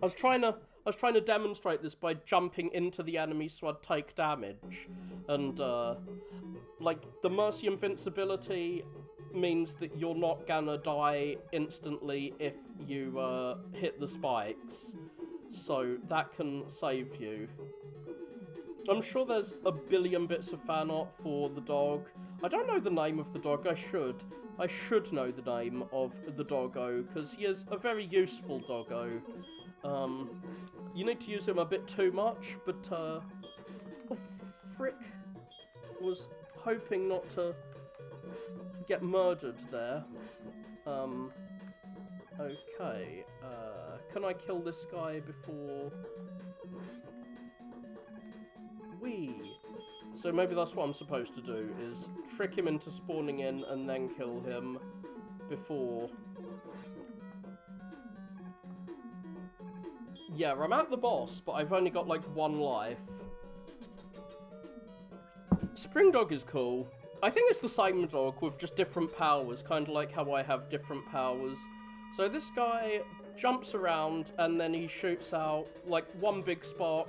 S1: I was trying to demonstrate this by jumping into the enemy so I'd take damage. And, like, the Mercy Invincibility means that you're not gonna die instantly if you, hit the spikes. So, that can save you. I'm sure there's a billion bits of fan art for the dog. I don't know the name of the dog, I should. I should know the name of the doggo, because he is a very useful doggo. You need to use him a bit too much, but, oh, frick. Was hoping not to get murdered there. Okay, can I kill this guy before... Whee! So maybe that's what I'm supposed to do, is trick him into spawning in and then kill him before... Yeah, I'm at the boss, but I've only got like 1 life. Spring Dog is cool. I think it's the same dog with just different powers, kind of like how I have different powers. So this guy jumps around and then he shoots out like 1 big spark.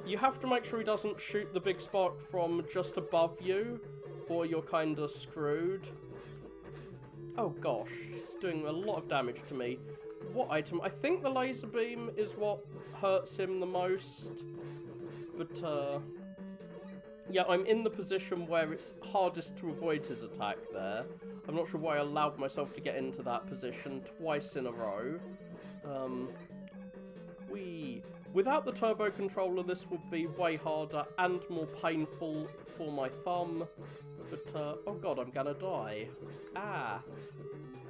S1: You have to make sure he doesn't shoot the big spark from just above you, or you're kind of screwed. Oh gosh, it's doing a lot of damage to me. What item? I think the laser beam is what hurts him the most. But, yeah, I'm in the position where it's hardest to avoid his attack there. I'm not sure why I allowed myself to get into that position twice in a row. Without the turbo controller, this would be way harder and more painful for my thumb. But, oh god, I'm gonna die. Ah.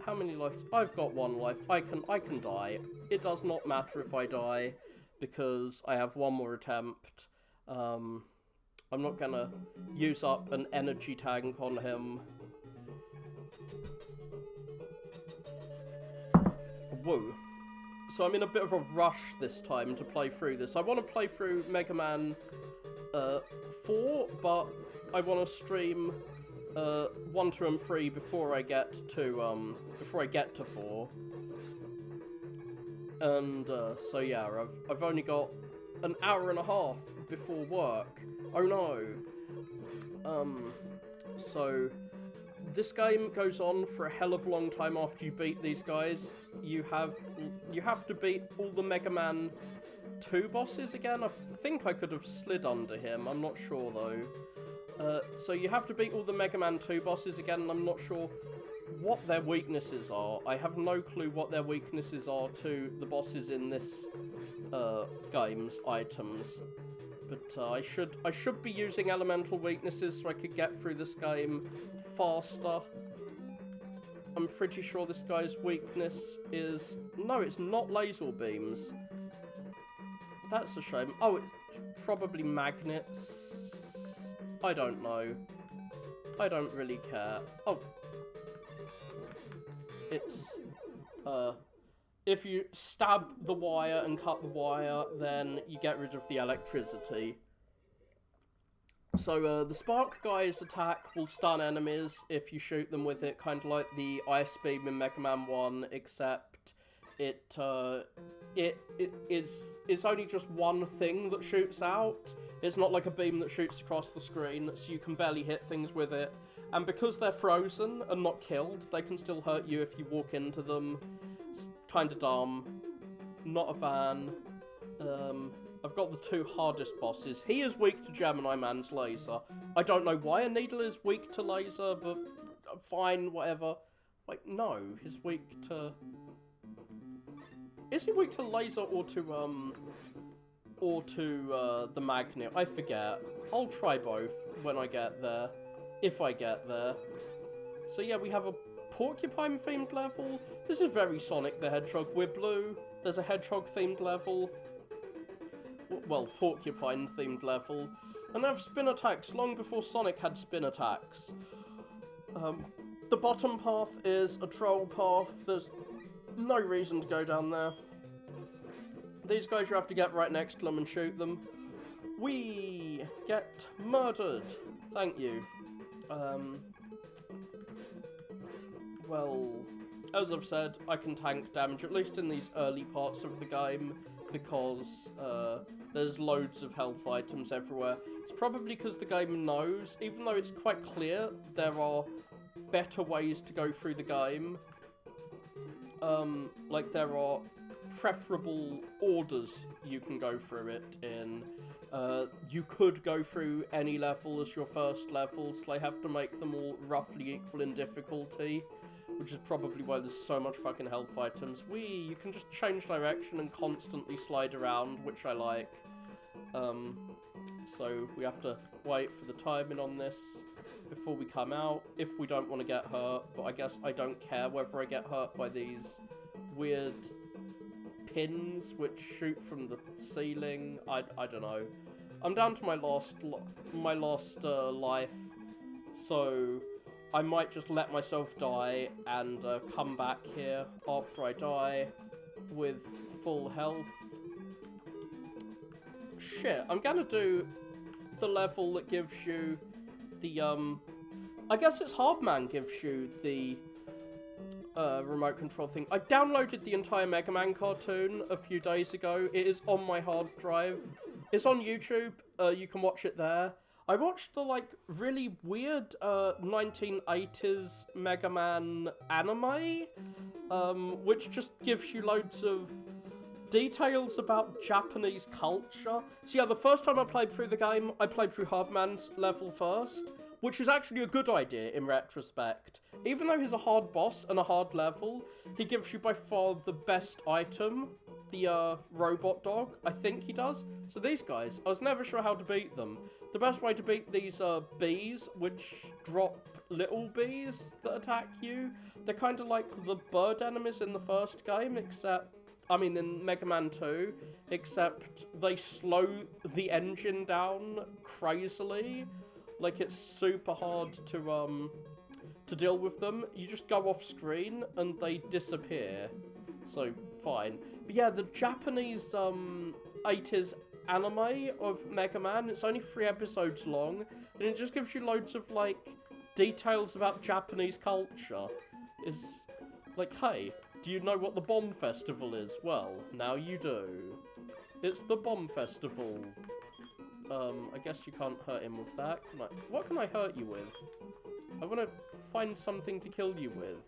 S1: How many lives? I've got 1 life. I can die. It does not matter if I die, because I have 1 more attempt. I'm not gonna use up an energy tank on him. Whoa. So I'm in a bit of a rush this time to play through this. I want to play through Mega Man 4, but I want to stream 1, 2, and 3 before I get to 4. And so yeah, I've only got an hour and a half before work. Oh no. So this game goes on for a hell of a long time after you beat these guys. You have to beat all the Mega Man 2 bosses again. I think I could have slid under him. I'm not sure though. So you have to beat all the Mega Man 2 bosses again, and I'm not sure what their weaknesses are. I have no clue what their weaknesses are to the bosses in this game's items. But I should be using elemental weaknesses so I could get through this game faster. I'm pretty sure this guy's weakness is... No, it's not laser beams. That's a shame. Oh, it's probably magnets. I don't know. I don't really care. Oh. It's, if you stab the wire and cut the wire, then you get rid of the electricity. So, the spark guy's attack will stun enemies if you shoot them with it, kind of like the ice beam in Mega Man 1, except it's only just one thing that shoots out. It's not like a beam that shoots across the screen, so you can barely hit things with it. And because they're frozen and not killed, they can still hurt you if you walk into them. It's kind of dumb. Not a fan. I've got the 2 hardest bosses. He is weak to Gemini Man's laser. I don't know why a needle is weak to laser, but fine, whatever. Like, no, he's weak to... Is he weak to laser or to the magnet? I forget. I'll try both when I get there. If I get there. So yeah, we have a porcupine-themed level. This is very Sonic the Hedgehog. We're blue. There's a hedgehog-themed level. Well, porcupine-themed level. And they have spin attacks long before Sonic had spin attacks. The bottom path is a troll path. There's no reason to go down there. These guys, you have to get right next to them and shoot them. We get murdered. Thank you. Well, as I've said, I can tank damage, at least in these early parts of the game, because there's loads of health items everywhere. It's probably because the game knows, even though it's quite clear, there are better ways to go through the game. Like, there are preferable orders you can go through it in. You could go through any level as your first level, so they have to make them all roughly equal in difficulty, which is probably why there's so much fucking health items. You can just change direction and constantly slide around, which I like. So we have to wait for the timing on this before we come out, if we don't want to get hurt, but I guess I don't care whether I get hurt by these weird pins which shoot from the ceiling. I don't know. I'm down to my last life, so I might just let myself die and come back here after I die with full health. Shit, I'm gonna do the level that gives you the, I guess it's Hardman gives you the remote control thing. I downloaded the entire Mega Man cartoon a few days ago. It is on my hard drive. It's on YouTube. You can watch it there. I watched the, like, really weird 1980s Mega Man anime, which just gives you loads of details about Japanese culture. So yeah, the first time I played through the game, I played through Hardman's level first, which is actually a good idea in retrospect. Even though he's a hard boss and a hard level, he gives you by far the best item. the robot dog. I think he does. So these guys, I was never sure how to beat them. The best way to beat these bees, which drop little bees that attack you, they're kind of like the bird enemies in the first game, except, I mean, in Mega Man 2, except they slow the engine down crazily. Like, it's super hard to deal with them. You just go off screen and they disappear. So, fine. But yeah, the Japanese 80s anime of Mega Man, it's only 3 episodes long, and it just gives you loads of, like, details about Japanese culture. It's like, hey, do you know what the Bomb Festival is? Well, now you do. It's the Bomb Festival. I guess you can't hurt him with that. What can I hurt you with? I want to find something to kill you with.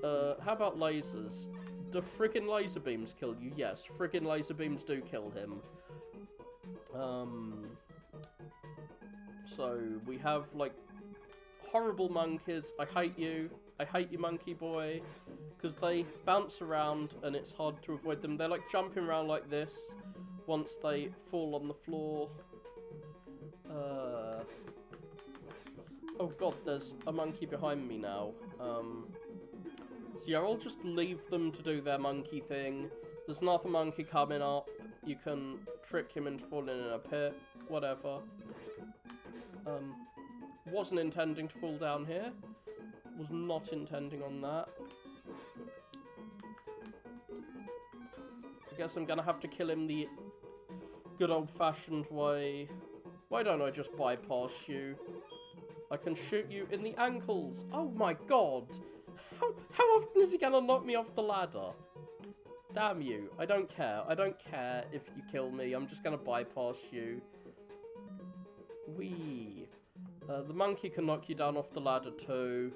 S1: How about lasers? Do friggin' laser beams kill you? Yes, friggin' laser beams do kill him. So, we have, like, horrible monkeys. I hate you. I hate you, monkey boy. Because they bounce around and it's hard to avoid them. They're, like, jumping around like this once they fall on the floor. Oh god, there's a monkey behind me now. So yeah, I'll just leave them to do their monkey thing. There's another monkey coming up. You can trick him into falling in a pit. Whatever. Wasn't intending to fall down here. Was not intending on that. I guess I'm gonna have to kill him the good old-fashioned way. Why don't I just bypass you? I can shoot you in the ankles. Oh my god! How often is he gonna knock me off the ladder? Damn you. I don't care. I don't care if you kill me. I'm just gonna bypass you. Whee. The monkey can knock you down off the ladder too.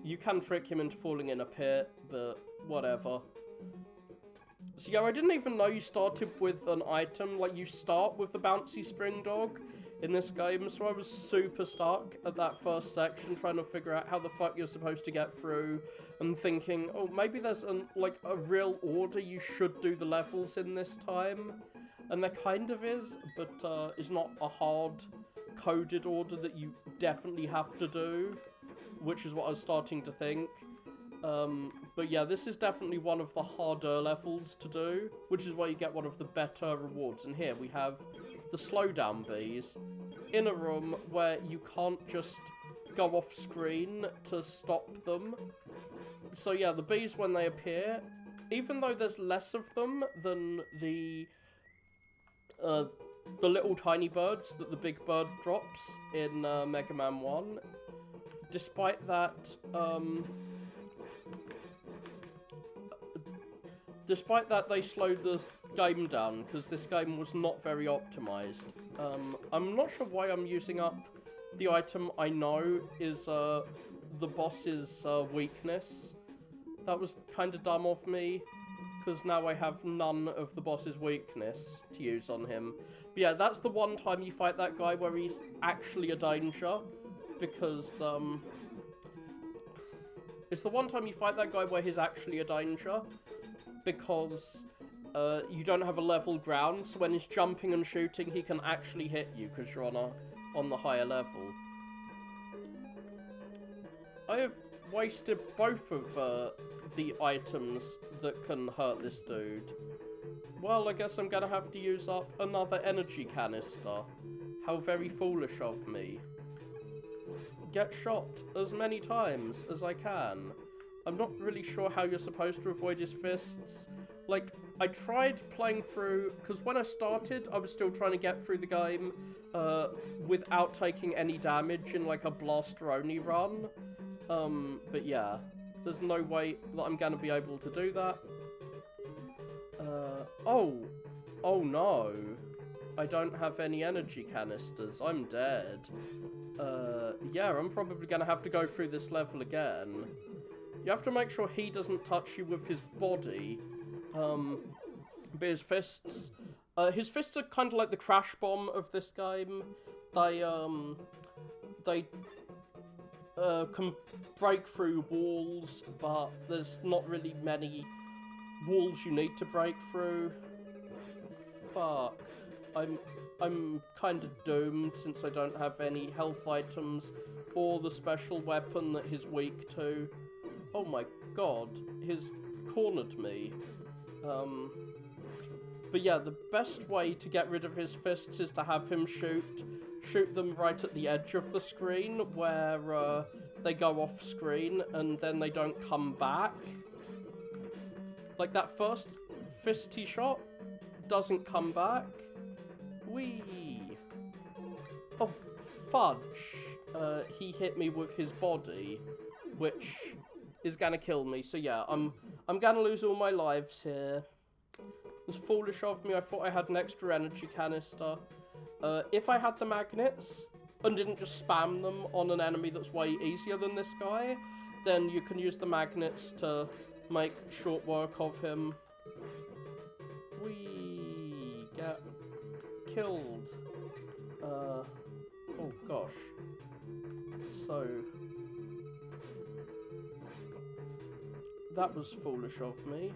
S1: You can trick him into falling in a pit, but whatever. So yeah, I didn't even know you started with an item. Like, you start with the bouncy spring dog in this game, so I was super stuck at that first section trying to figure out how the fuck you're supposed to get through, and thinking, oh, maybe there's like a real order you should do the levels in this time. And there kind of is, but it's not a hard-coded order that you definitely have to do, which is what I was starting to think. But yeah, this is definitely one of the harder levels to do, which is why you get one of the better rewards. And here we have the slowdown bees in a room where you can't just go off screen to stop them. So yeah, the bees, when they appear, even though there's less of them than the little tiny birds that the big bird drops in Mega Man 1, despite that, they slowed the game down, because this game was not very optimized. I'm not sure why I'm using up the item I know is the boss's weakness. That was kind of dumb of me, because now I have none of the boss's weakness to use on him. But yeah, that's the one time you fight that guy where he's actually a danger, because, it's the one time you fight that guy where he's actually a danger, because you don't have a level ground, so when he's jumping and shooting, he can actually hit you, because you're on the higher level. I have wasted both of the items that can hurt this dude. Well, I guess I'm gonna have to use up another energy canister. How very foolish of me. Get shot as many times as I can. I'm not really sure how you're supposed to avoid his fists. Like, I tried playing through, because when I started, I was still trying to get through the game without taking any damage in, like, a blaster-only run. But yeah, there's no way that I'm gonna be able to do that. Oh no. I don't have any energy canisters. I'm dead. Yeah, I'm probably gonna have to go through this level again. You have to make sure he doesn't touch you with his body. But his fists are kind of like the crash bomb of this game. They can break through walls, but there's not really many walls you need to break through. Fuck. I'm kind of doomed since I don't have any health items or the special weapon that he's weak to. Oh my god, he's cornered me. But yeah, the best way to get rid of his fists is to have him shoot them right at the edge of the screen where they go off screen and then they don't come back. Like that first fist he shot doesn't come back. Whee! Oh, fudge. He hit me with his body, which is gonna kill me. So yeah, I'm gonna lose all my lives here. It was foolish of me. I thought I had an extra energy canister. If I had the magnets and didn't just spam them on an enemy that's way easier than this guy, then you can use the magnets to make short work of him. We get killed. Oh gosh. So that was foolish of me.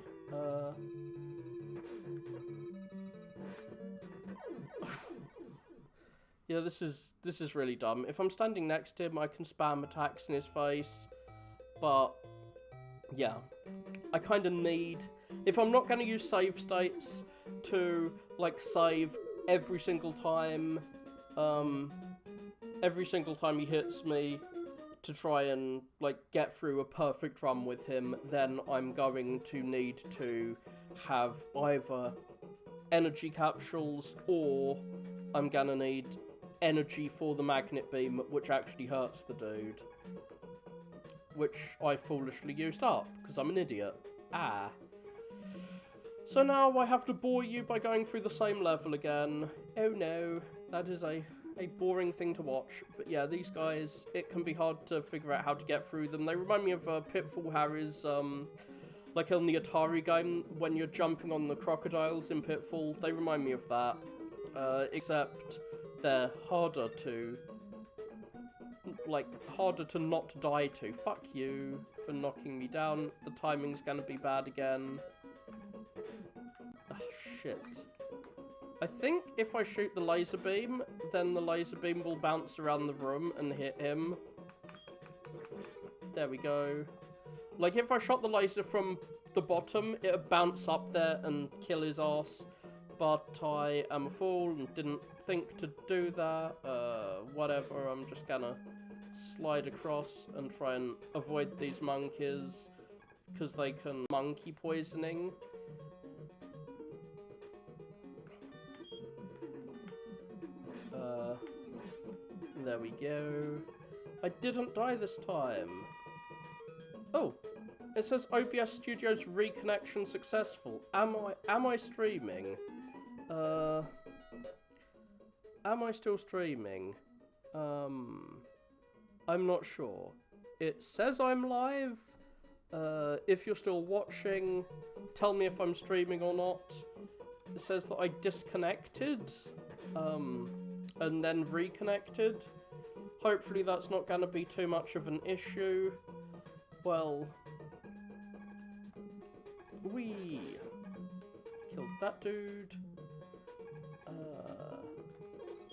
S1: Yeah, this is really dumb. If I'm standing next to him, I can spam attacks in his face. But yeah, I kind of need, if I'm not going to use save states to like save every single time he hits me to try and like get through a perfect run with him, then I'm going to need to have either energy capsules or I'm gonna need energy for the magnet beam, which actually hurts the dude, which I foolishly used up because I'm an idiot. So now I have to bore you by going through the same level again. Oh no, that is a boring thing to watch. But yeah, these guys, it can be hard to figure out how to get through them. They remind me of Pitfall Harry's, like on the Atari game, when you're jumping on the crocodiles in Pitfall. They remind me of that, except they're harder to not die to. Fuck you for knocking me down. The timing's gonna be bad again. Ah, shit. I think if I shoot the laser beam, then the laser beam will bounce around the room and hit him. There we go. Like, if I shot the laser from the bottom, it would bounce up there and kill his ass. But I am a fool and didn't think to do that. Whatever, I'm just gonna slide across and try and avoid these monkeys, because they can monkey poisoning. There we go. I didn't die this time. Oh, it says OBS Studios reconnection successful. Am I streaming? Am I still streaming? I'm not sure. It says I'm live. If you're still watching, tell me if I'm streaming or not. It says that I disconnected, and then reconnected. Hopefully that's not going to be too much of an issue. Well, we killed that dude.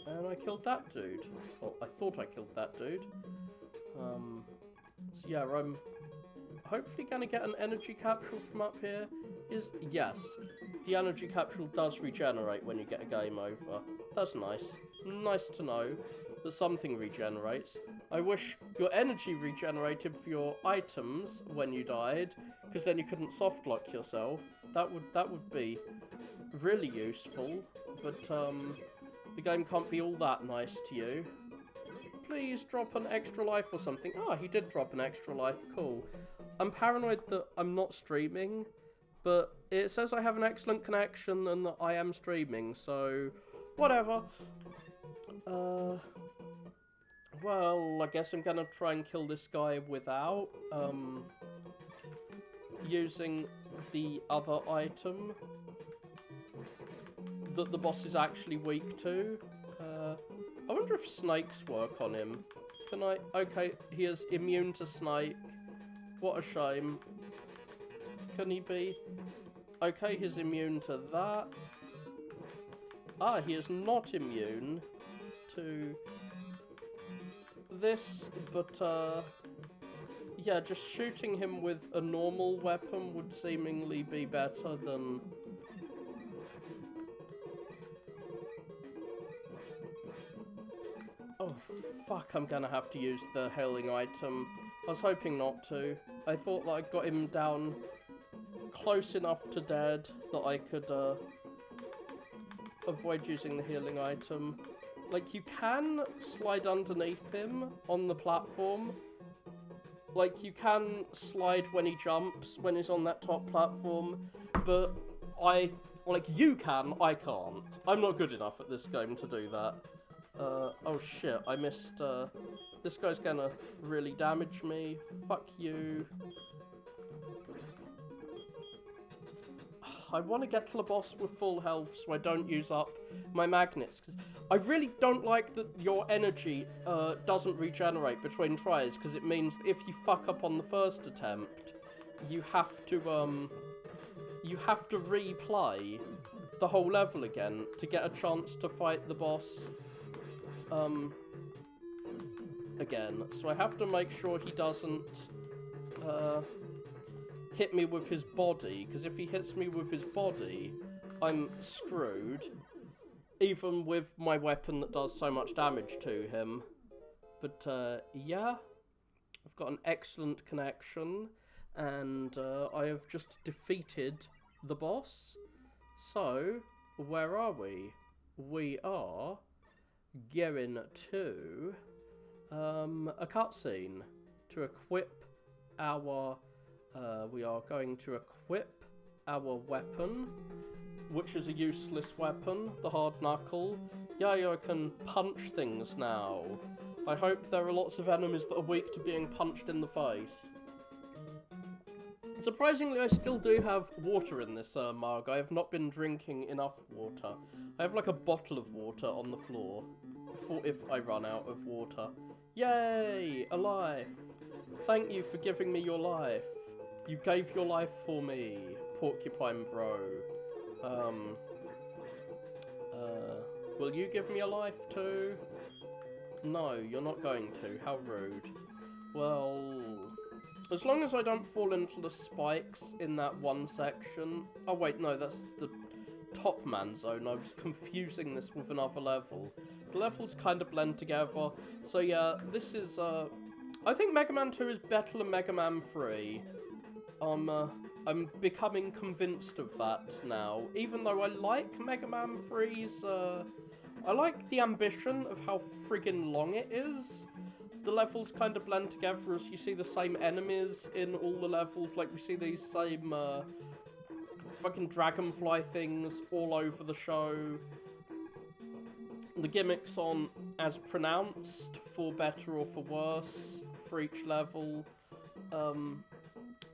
S1: And I killed that dude. Well, I thought I killed that dude. So yeah, I'm hopefully going to get an energy capsule from up here. Yes, the energy capsule does regenerate when you get a game over. That's nice. Nice to know that something regenerates. I wish your energy regenerated for your items when you died, because then you couldn't softlock yourself. That would be really useful, but the game can't be all that nice to you. Please drop an extra life or something. Ah, he did drop an extra life. Cool. I'm paranoid that I'm not streaming, but it says I have an excellent connection and that I am streaming, so whatever. Well, I guess I'm gonna try and kill this guy without using the other item that the boss is actually weak to. I wonder if snakes work on him. Can I? Okay, he is immune to snake. What a shame. Can he be Okay, he's immune to that. Ah, he is not immune to this, but, yeah, just shooting him with a normal weapon would seemingly be better than... Oh, fuck, I'm gonna have to use the healing item. I was hoping not to. I thought that I got him down close enough to dead that I could, avoid using the healing item. Like, you can slide underneath him on the platform. Like, you can slide when he jumps, when he's on that top platform, but you can, I can't. I'm not good enough at this game to do that. Oh shit, I missed, this guy's gonna really damage me. Fuck you. I want to get to the boss with full health so I don't use up my magnets, because I really don't like that your energy doesn't regenerate between tries, because it means that if you fuck up on the first attempt, you have to replay the whole level again to get a chance to fight the boss again. So I have to make sure he doesn't hit me with his body, because if he hits me with his body, I'm screwed, even with my weapon that does so much damage to him. But yeah, I've got an excellent connection, and I have just defeated the boss. So, where are we? We are going to a cutscene to equip our... we are going to equip our weapon, which is a useless weapon, the hard knuckle. Yeah, I can punch things now. I hope there are lots of enemies that are weak to being punched in the face. Surprisingly, I still do have water in this mug. I have not been drinking enough water. I have like a bottle of water on the floor for if I run out of water. Yay! A life! Thank you for giving me your life. You gave your life for me, Porcupine Bro. Will you give me a life too? No, you're not going to. How rude. Well, as long as I don't fall into the spikes in that one section... Oh wait, no, that's the Top Man zone. I was confusing this with another level. The levels kind of blend together. So yeah, this is... I think Mega Man 2 is better than Mega Man 3. I'm becoming convinced of that now. Even though I like Mega Man 3's, I like the ambition of how friggin' long it is. The levels kind of blend together as you see the same enemies in all the levels. Like, we see these same, fucking dragonfly things all over the show. The gimmicks aren't as pronounced, for better or for worse, for each level.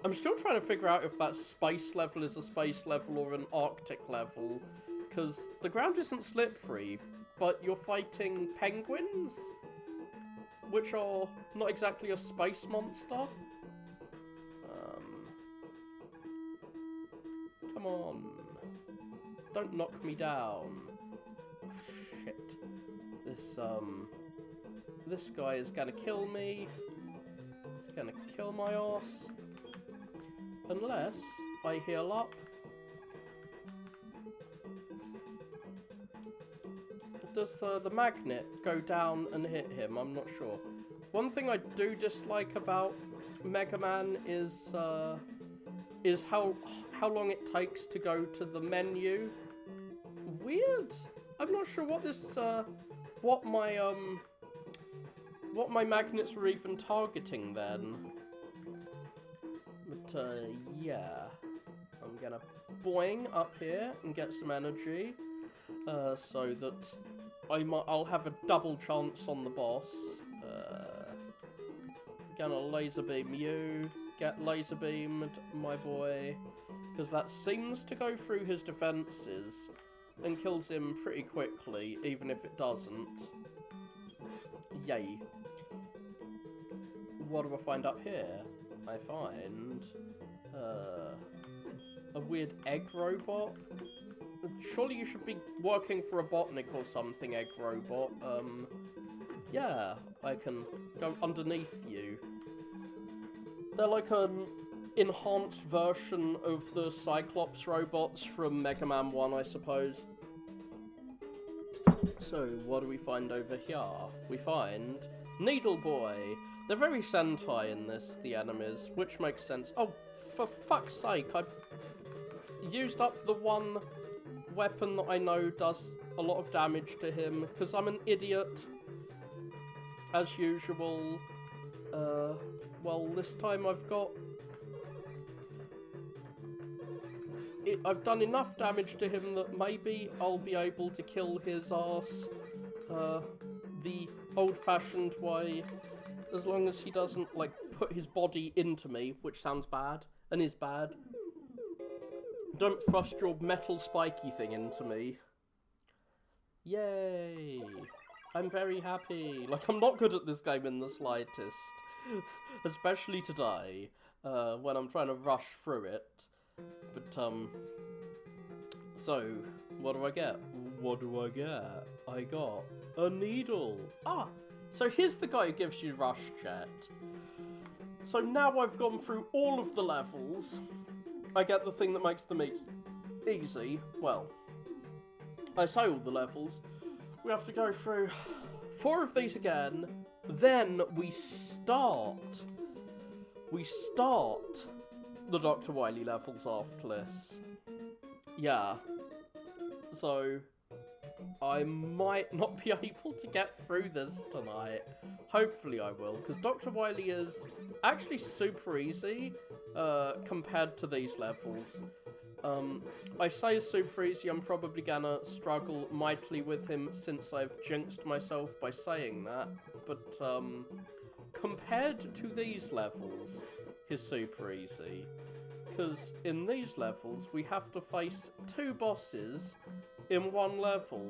S1: I'm still trying to figure out if that space level is a space level or an Arctic level, because the ground isn't slippery, but you're fighting penguins, which are not exactly a space monster. Come on. Don't knock me down. Shit. This guy is gonna kill me. He's gonna kill my ass. Unless I heal up. Does the magnet go down and hit him? I'm not sure. One thing I do dislike about Mega Man is how long it takes to go to the menu. Weird. I'm not sure what this what my magnets were even targeting then. But yeah, I'm gonna boing up here and get some energy, so that I'll have a double chance on the boss. Gonna laser beam you, get laser beamed, my boy, because that seems to go through his defenses and kills him pretty quickly, even if it doesn't. Yay. What do I find up here? I find a weird egg robot. Surely you should be working for a Botnik or something, egg robot. Yeah, I can go underneath you. They're like an enhanced version of the Cyclops robots from Megaman 1, I suppose. So, what do we find over here? We find Needle Boy. They're very Sentai in this, the enemies, which makes sense. Oh, for fuck's sake, I used up the one weapon that I know does a lot of damage to him, because I'm an idiot, as usual. Well, this time I've done enough damage to him that maybe I'll be able to kill his ass the old-fashioned way, as long as he doesn't, like, put his body into me, which sounds bad, and is bad. Don't thrust your metal spiky thing into me. Yay! I'm very happy. Like, I'm not good at this game in the slightest. Especially today, when I'm trying to rush through it. But, so, what do I get? What do I get? I got a needle. Ah! So here's the guy who gives you Rush Jet. So now I've gone through all of the levels. I get the thing that makes them easy. Well, I say all the levels. We have to go through 4 of these again. Then we start the Dr. Wily levels after this. Yeah. So I might not be able to get through this tonight. Hopefully I will, because Dr. Wily is actually super easy compared to these levels. I say super easy, I'm probably gonna struggle mightily with him since I've jinxed myself by saying that, but compared to these levels, he's super easy. Because in these levels, we have to face 2 bosses in 1 level.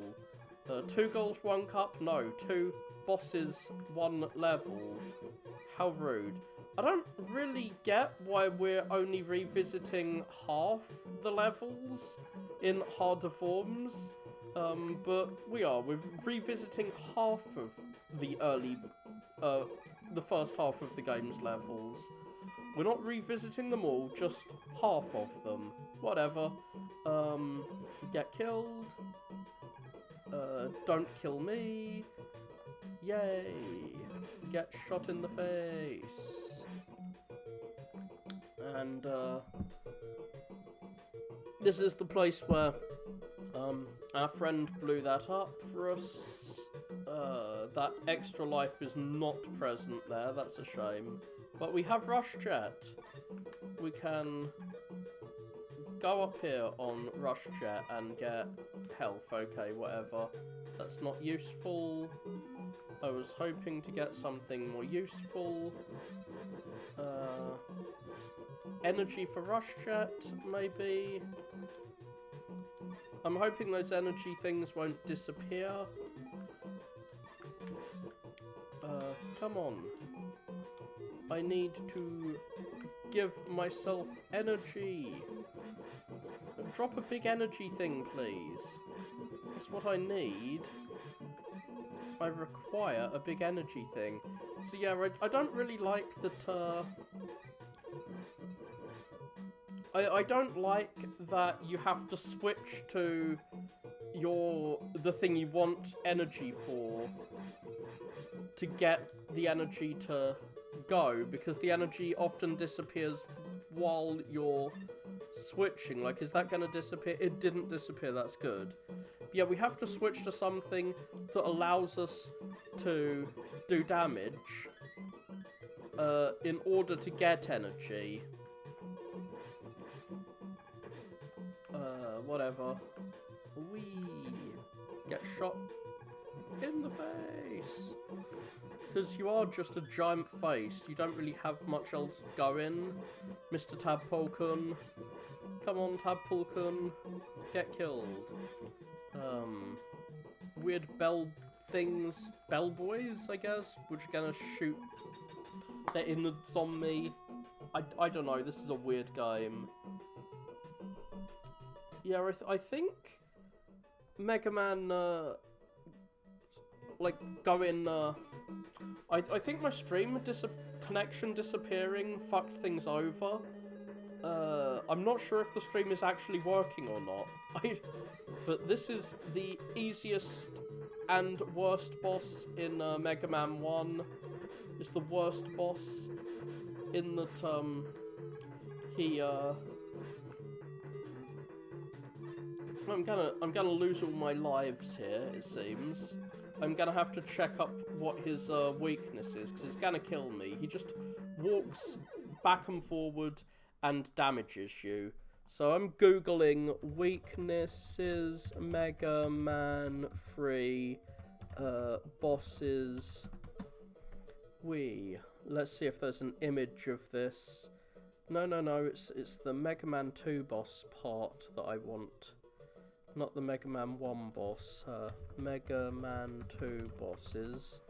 S1: 2 goals, 1 cup? No, 2 bosses, 1 level. How rude. I don't really get why we're only revisiting half the levels in harder forms, but we are. We're revisiting half of the the first half of the game's levels. We're not revisiting them all, just half of them. Whatever. Get killed. Don't kill me. Yay. Get shot in the face. And, this is the place where, our friend blew that up for us. That extra life is not present there, that's a shame. But we have Rush Jet. We can go up here on Rush Jet and get health, okay, whatever. That's not useful. I was hoping to get something more useful. Energy for Rush Jet, maybe? I'm hoping those energy things won't disappear. Come on. I need to give myself energy. Drop a big energy thing, please. That's what I need. I require a big energy thing. So yeah, I don't really like that, I don't like that you have to switch to the thing you want energy for to get the energy to go, because the energy often disappears while you're switching. Like, is that going to disappear? It didn't disappear, that's good. Yeah, we have to switch to something that allows us to do damage in order to get energy. Whatever. We get shot in the face. Because you are just a giant face. You don't really have much else going, Mr. Tadpole-kun. Come on, Tadpole-kun. Get killed. Weird bell things. Bell boys, I guess, which are gonna shoot their innards on me. I don't know, this is a weird game. Yeah, I think Mega Man, like, going, I think my stream connection disappearing fucked things over. I'm not sure if the stream is actually working or not. But this is the easiest and worst boss in Mega Man 1. It's the worst boss in that, I'm gonna lose all my lives here, it seems. I'm gonna have to check up what his weakness is, because it's gonna kill me. He just walks back and forward and damages you. So I'm googling weaknesses Mega Man 3 bosses. Let's see if there's an image of this. No, it's the Mega Man 2 boss part that I want. Not the Mega Man 1 boss. Mega Man 2 bosses.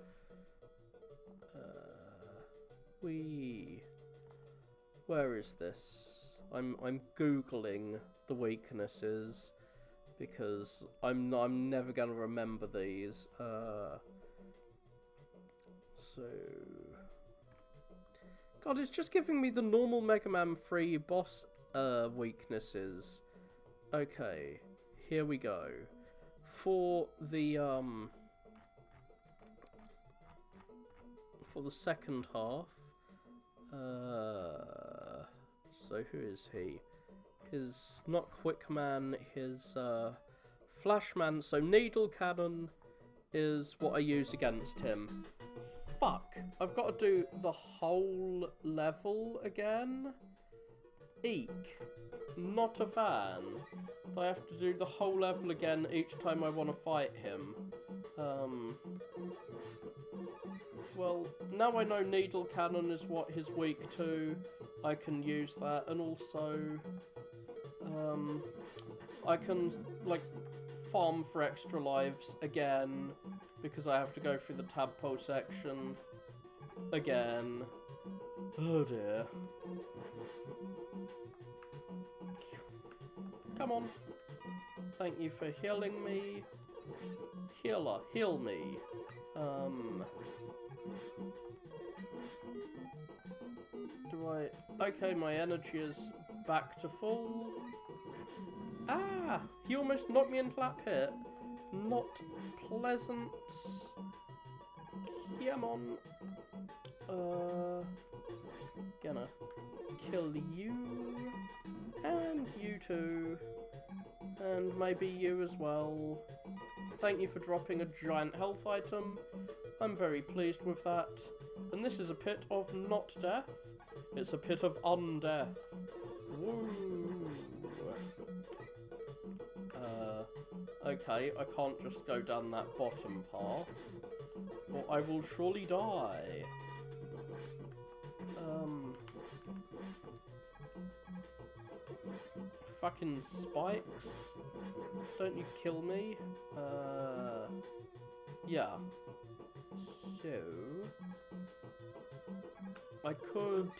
S1: Where is this? I'm googling the weaknesses because I'm never gonna remember these. So, God, it's just giving me the normal Mega Man 3 boss weaknesses. Okay, here we go. For the second half. So who is he? His not Quickman, his Flashman. So Needle Cannon is what I use against him. Fuck! I've got to do the whole level again? Eek. Not a fan. I have to do the whole level again each time I want to fight him. Well, now I know Needle Cannon is what he's weak to. I can use that, and also, I can, like, farm for extra lives again, because I have to go through the tadpole section again. Oh dear. Come on. Thank you for healing me. Healer, heal me. Okay, my energy is back to full. Ah! He almost knocked me into that pit. Not pleasant. Come on. Gonna kill you. And you too. And maybe you as well. Thank you for dropping a giant health item. I'm very pleased with that. And this is a pit of not death. It's a pit of undeath. Woo. Okay, I can't just go down that bottom path, or I will surely die. Fucking spikes. Don't you kill me. Yeah. So, I could,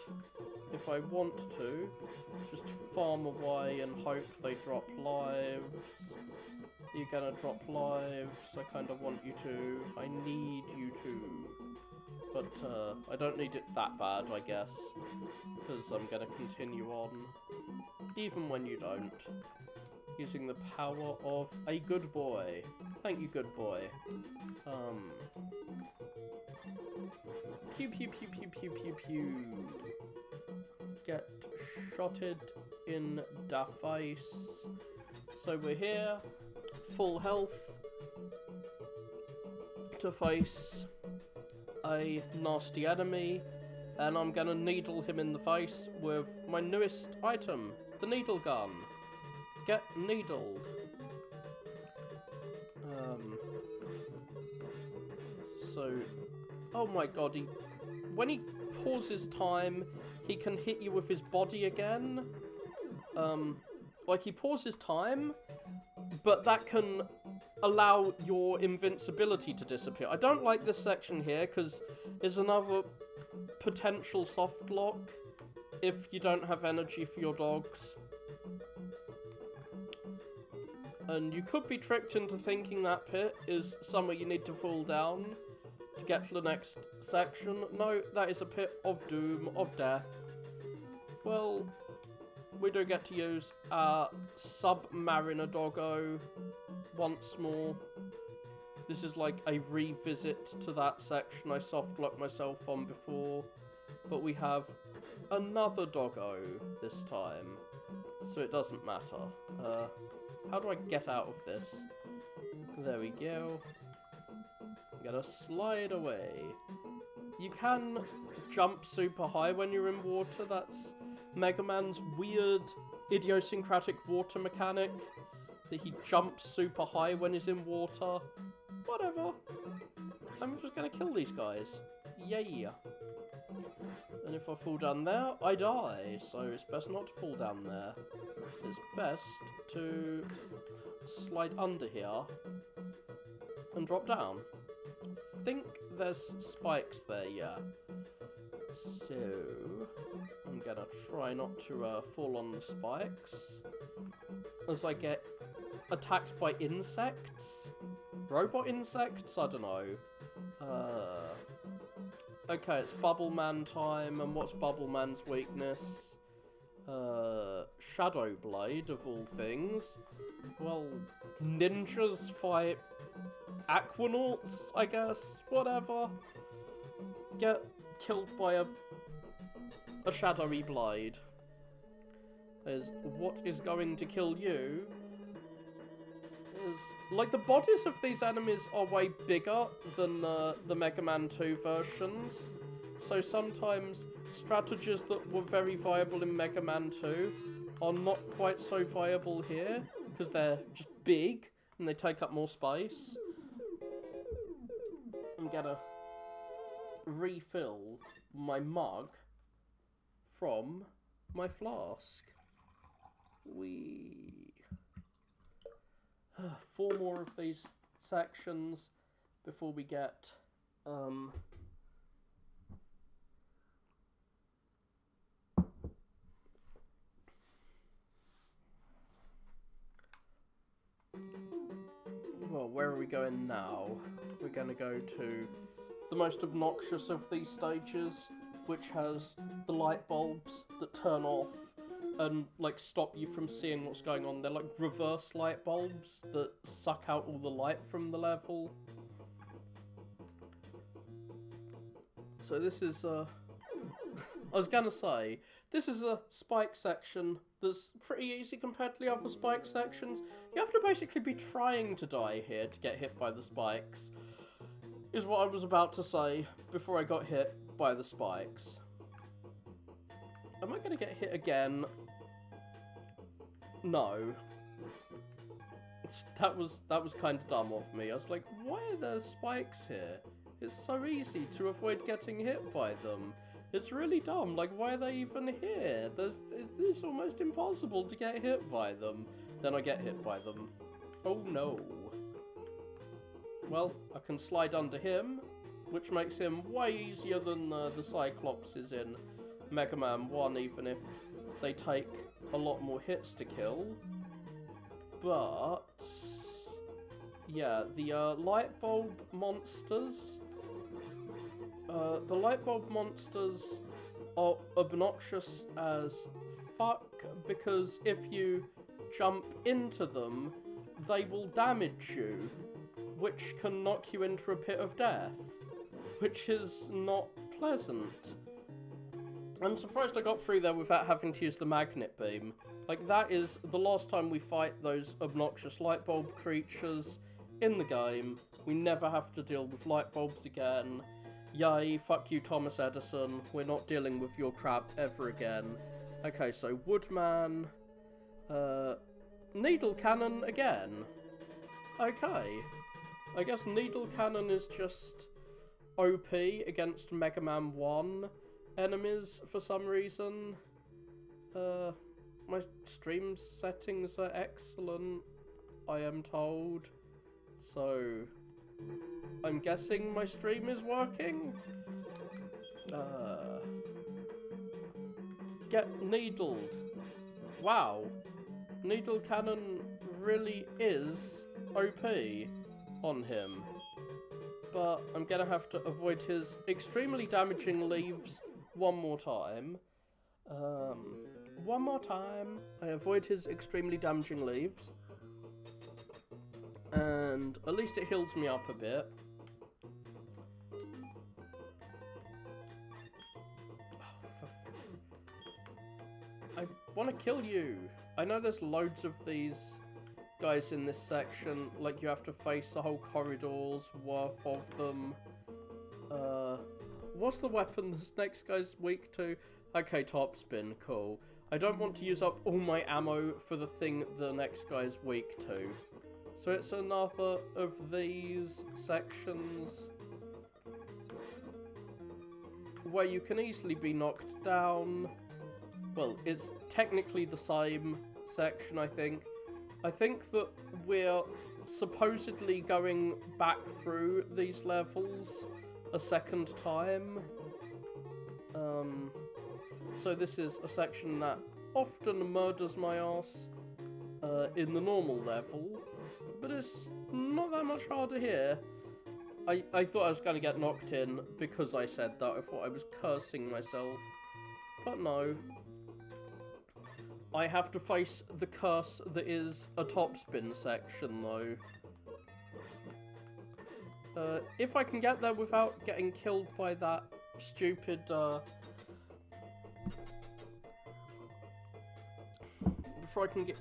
S1: if I want to, just farm away and hope they drop lives. You're gonna drop lives, I kind of want you to. I need you to. But, I don't need it that bad, I guess. Because I'm gonna continue on. Even when you don't. Using the power of a good boy. Thank you, good boy. Pew pew pew pew pew pew pew. Get shotted in the face. So we're here, full health, to face a nasty enemy, and I'm gonna needle him in the face with my newest item, the needle gun. Get needled. So, oh my god, when he pauses time, he can hit you with his body again. Like, he pauses time, but that can allow your invincibility to disappear. I don't like this section here, because it's another potential soft lock if you don't have energy for your dogs. And you could be tricked into thinking that pit is somewhere you need to fall down to get to the next section. No, that is a pit of doom, of death. Well, we do get to use our Submariner Doggo once more. This is like a revisit to that section I soft-locked myself on before. But we have another Doggo this time, so it doesn't matter. How do I get out of this? There we go. I'm gonna slide away. You can jump super high when you're in water. That's Megaman's weird, idiosyncratic water mechanic. That he jumps super high when he's in water. Whatever. I'm just gonna kill these guys. Yay. And if I fall down there, I die. So it's best not to fall down there. It's best to slide under here and drop down. I think there's spikes there, yeah. So I'm gonna try not to fall on the spikes as I get attacked by insects. Robot insects? I don't know. Okay, it's Bubble Man time, and what's Bubble Man's weakness? Shadow Blade, of all things. Well, ninjas fight aquanauts, I guess. Whatever. Get killed by a shadowy blade. Is what is going to kill you is... Like, the bodies of these enemies are way bigger than the Mega Man 2 versions. So sometimes strategies that were very viable in Mega Man 2 are not quite so viable here, because they're just big and they take up more space. I'm gonna refill my mug from my flask. Four more of these sections before we get well, where are we going now? We're gonna go to the most obnoxious of these stages, which has the light bulbs that turn off and, like, stop you from seeing what's going on. They're like reverse light bulbs that suck out all the light from the level. So this is, I was gonna say, this is a spike section that's pretty easy compared to the other spike sections. You have to basically be trying to die here to get hit by the spikes, is what I was about to say before I got hit by the spikes. Am I gonna get hit again? No. That was kind of dumb of me. I was like, why are there spikes here? It's so easy to avoid getting hit by them. It's really dumb. Like, why are they even here? It's almost impossible to get hit by them. Then I get hit by them. Oh no. Well, I can slide under him, which makes him way easier than the Cyclops is in Mega Man 1, even if they take a lot more hits to kill. But yeah, the light bulb monsters are obnoxious as fuck, because if you jump into them, they will damage you, which can knock you into a pit of death, which is not pleasant. I'm surprised I got through there without having to use the magnet beam. Like, that is the last time we fight those obnoxious light bulb creatures in the game. We never have to deal with light bulbs again. Yay, fuck you, Thomas Edison. We're not dealing with your crap ever again. Okay, so Woodman. Needle Cannon again. Okay. I guess Needle Cannon is just OP against Mega Man 1 enemies for some reason. My stream settings are excellent, I am told. So, I'm guessing my stream is working? Get needled. Wow. Needle Cannon really is OP on him. But I'm gonna have to avoid his extremely damaging leaves one more time. One more time. I avoid his extremely damaging leaves. And at least it heals me up a bit. I want to kill you. I know there's loads of these guys in this section. Like, you have to face the whole corridor's worth of them. What's the weapon this next guy's weak to? Okay, top spin, cool. I don't want to use up all my ammo for the thing the next guy's weak to. So it's another of these sections where you can easily be knocked down. Well, it's technically the same section, I think. I think that we're supposedly going back through these levels a second time. So this is a section that often murders my ass in the normal level, but it's not that much harder here. I thought I was going to get knocked in because I said that. I thought I was cursing myself, but no. I have to face the curse that is a top spin section, though. If I can get there without getting killed by that stupid, before I can get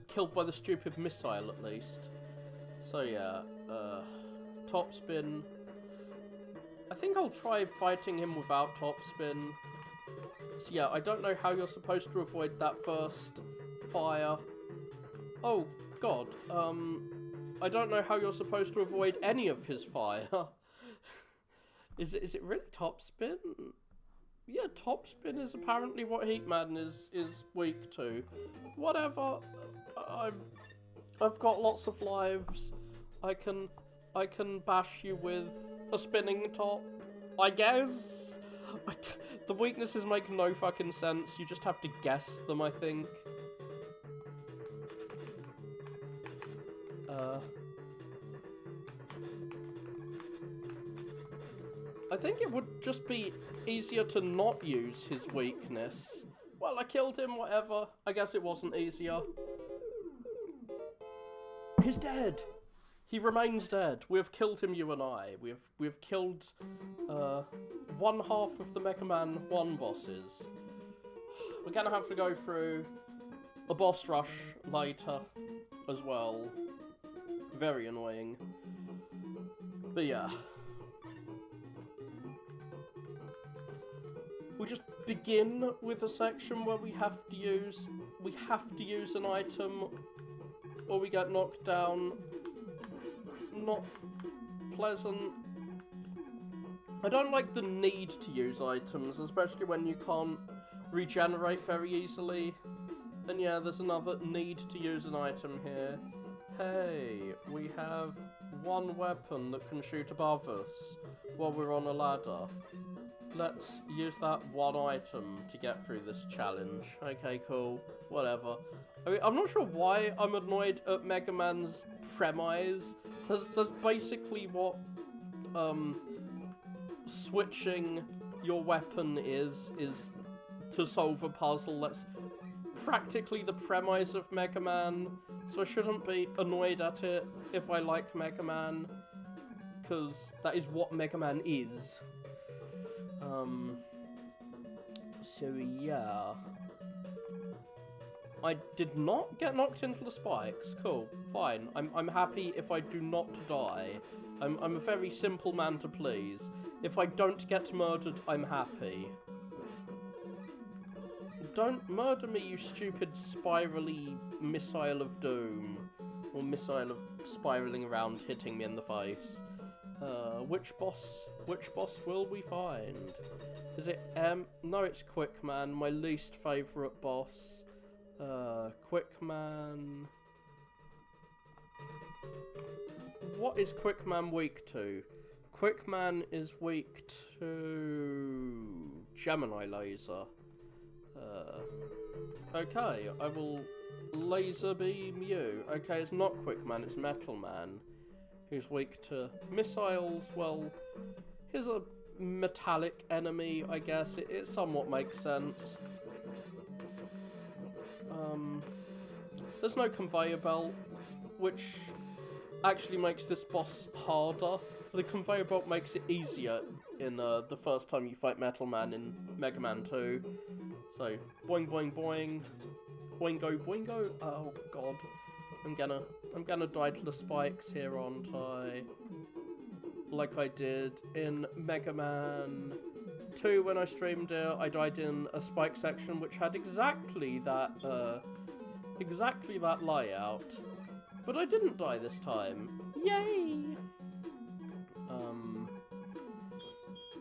S1: killed by the stupid missile, at least. So yeah, top spin. I think I'll try fighting him without top spin. So yeah, I don't know how you're supposed to avoid that first fire. Oh, God. I don't know how you're supposed to avoid any of his fire. Is it really top spin? Yeah, top spin is apparently what Heatman is weak to. Whatever. I've got lots of lives. I can bash you with a spinning top, I guess. The weaknesses make no fucking sense. You just have to guess them, I think. I think it would just be easier to not use his weakness. Well, I killed him, whatever. I guess it wasn't easier. He's dead! He remains dead. We have killed him, you and I. We've killed one half of the Megaman 1 bosses. We're gonna have to go through a boss rush later as well. Very annoying. But yeah. We just begin with a section where we have to use an item or we get knocked down. Not pleasant. I don't like the need to use items, especially when you can't regenerate very easily. And yeah, there's another need to use an item here. Hey, we have one weapon that can shoot above us while we're on a ladder. Let's use that one item to get through this challenge. Okay, cool. Whatever. I mean, I'm not sure why I'm annoyed at Mega Man's premise. That's basically what switching your weapon is to solve a puzzle. That's practically the premise of Mega Man, so I shouldn't be annoyed at it if I like Mega Man, because that is what Mega Man is. So yeah. I did not get knocked into the spikes. Cool, fine. I'm happy if I do not die. I'm a very simple man to please. If I don't get murdered, I'm happy. Don't murder me, you stupid spirally missile of doom. Or missile of spiraling around, hitting me in the face. Which boss will we find? Is it no, it's Quickman, my least favourite boss. Quickman. What is Quickman weak to? Quickman is weak to Gemini laser. Okay, I will Laser Beam you. Okay, it's not Quick Man, it's Metal Man, who's weak to missiles. Well, here's a metallic enemy, I guess. It somewhat makes sense. There's no conveyor belt, which actually makes this boss harder. The conveyor belt makes it easier in the first time you fight Metal Man in Mega Man 2. So, boing boing boing, boingo boingo. Oh god, I'm gonna die to the spikes here, aren't I? Like I did in Mega Man 2 when I streamed it. I died in a spike section which had exactly that layout, but I didn't die this time. Yay!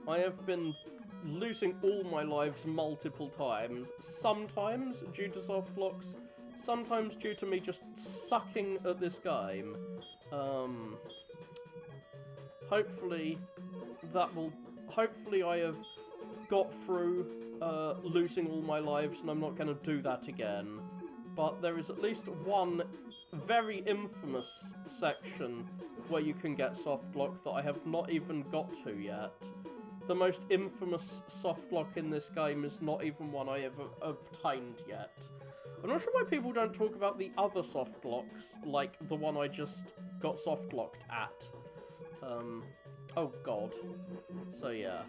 S1: I have been losing all my lives multiple times, sometimes due to soft blocks, sometimes due to me just sucking at this game. Hopefully I have got through losing all my lives and I'm not going to do that again. But there is at least one very infamous section where you can get soft block that I have not even got to yet. The most infamous soft block in this game is not even one I have obtained yet. I'm not sure why people don't talk about the other soft locks, like the one I just got soft locked at. Oh god. So yeah.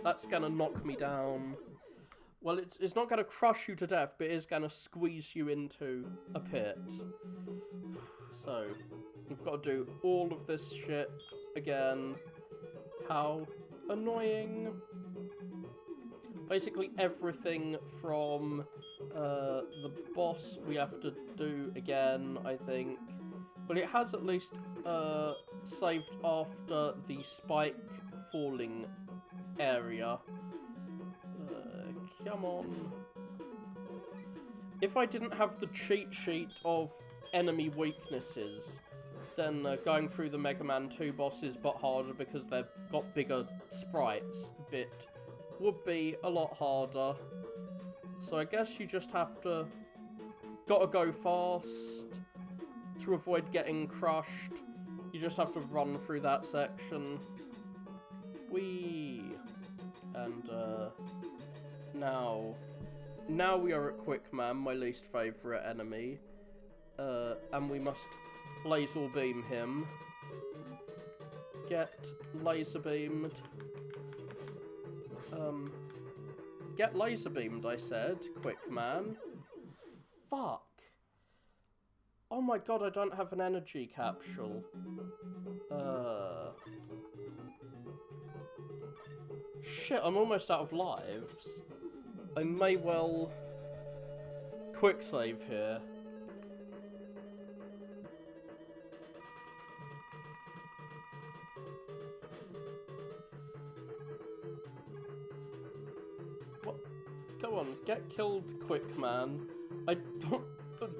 S1: That's gonna knock me down. Well, it's not gonna crush you to death, but it is gonna squeeze you into a pit. So, we've got to do all of this shit again. How annoying. Basically everything from the boss we have to do again, I think. But it has at least saved after the spike falling area. Come on. If I didn't have the cheat sheet of enemy weaknesses, then going through the Mega Man 2 bosses but harder because they've got bigger sprites bit would be a lot harder. So I guess you just have to... gotta go fast to avoid getting crushed. You just have to run through that section. Whee! And now we are at Quick Man, my least favourite enemy. And we must laser beam him. Get laser beamed. Get laser beamed, I said. Quick Man. Fuck. Oh my god, I don't have an energy capsule. Shit, I'm almost out of lives. I may well quick save here. What? Go on, get killed, Quick Man. I don't...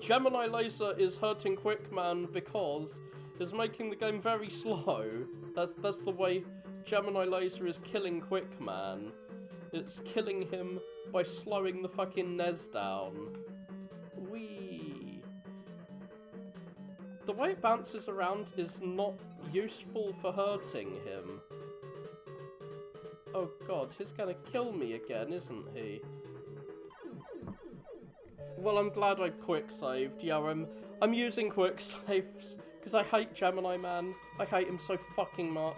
S1: Gemini Laser is hurting Quick Man because it's making the game very slow. That's the way Gemini Laser is killing Quick Man. It's killing him by slowing the fucking NES down. Whee! The way it bounces around is not useful for hurting him. Oh god, he's gonna kill me again, isn't he? Well, I'm glad I quick saved. Yeah, I'm using quick saves because I hate Gemini Man. I hate him so fucking much.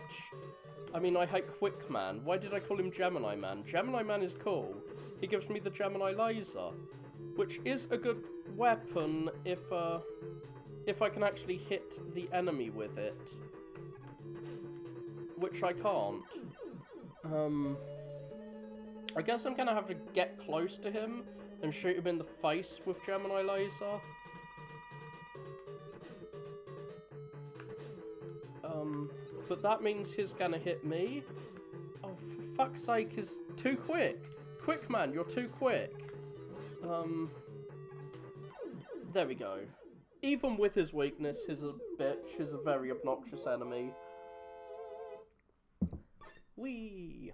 S1: I mean, I hate Quick Man. Why did I call him Gemini Man? Gemini Man is cool. He gives me the Gemini Laser, which is a good weapon if I can actually hit the enemy with it, which I can't. I guess I'm gonna have to get close to him and shoot him in the face with Gemini Laser. But that means he's gonna hit me. Oh, for fuck's sake, he's too quick. Quick Man, you're too quick. There we go. Even with his weakness, he's a bitch. He's a very obnoxious enemy. Whee!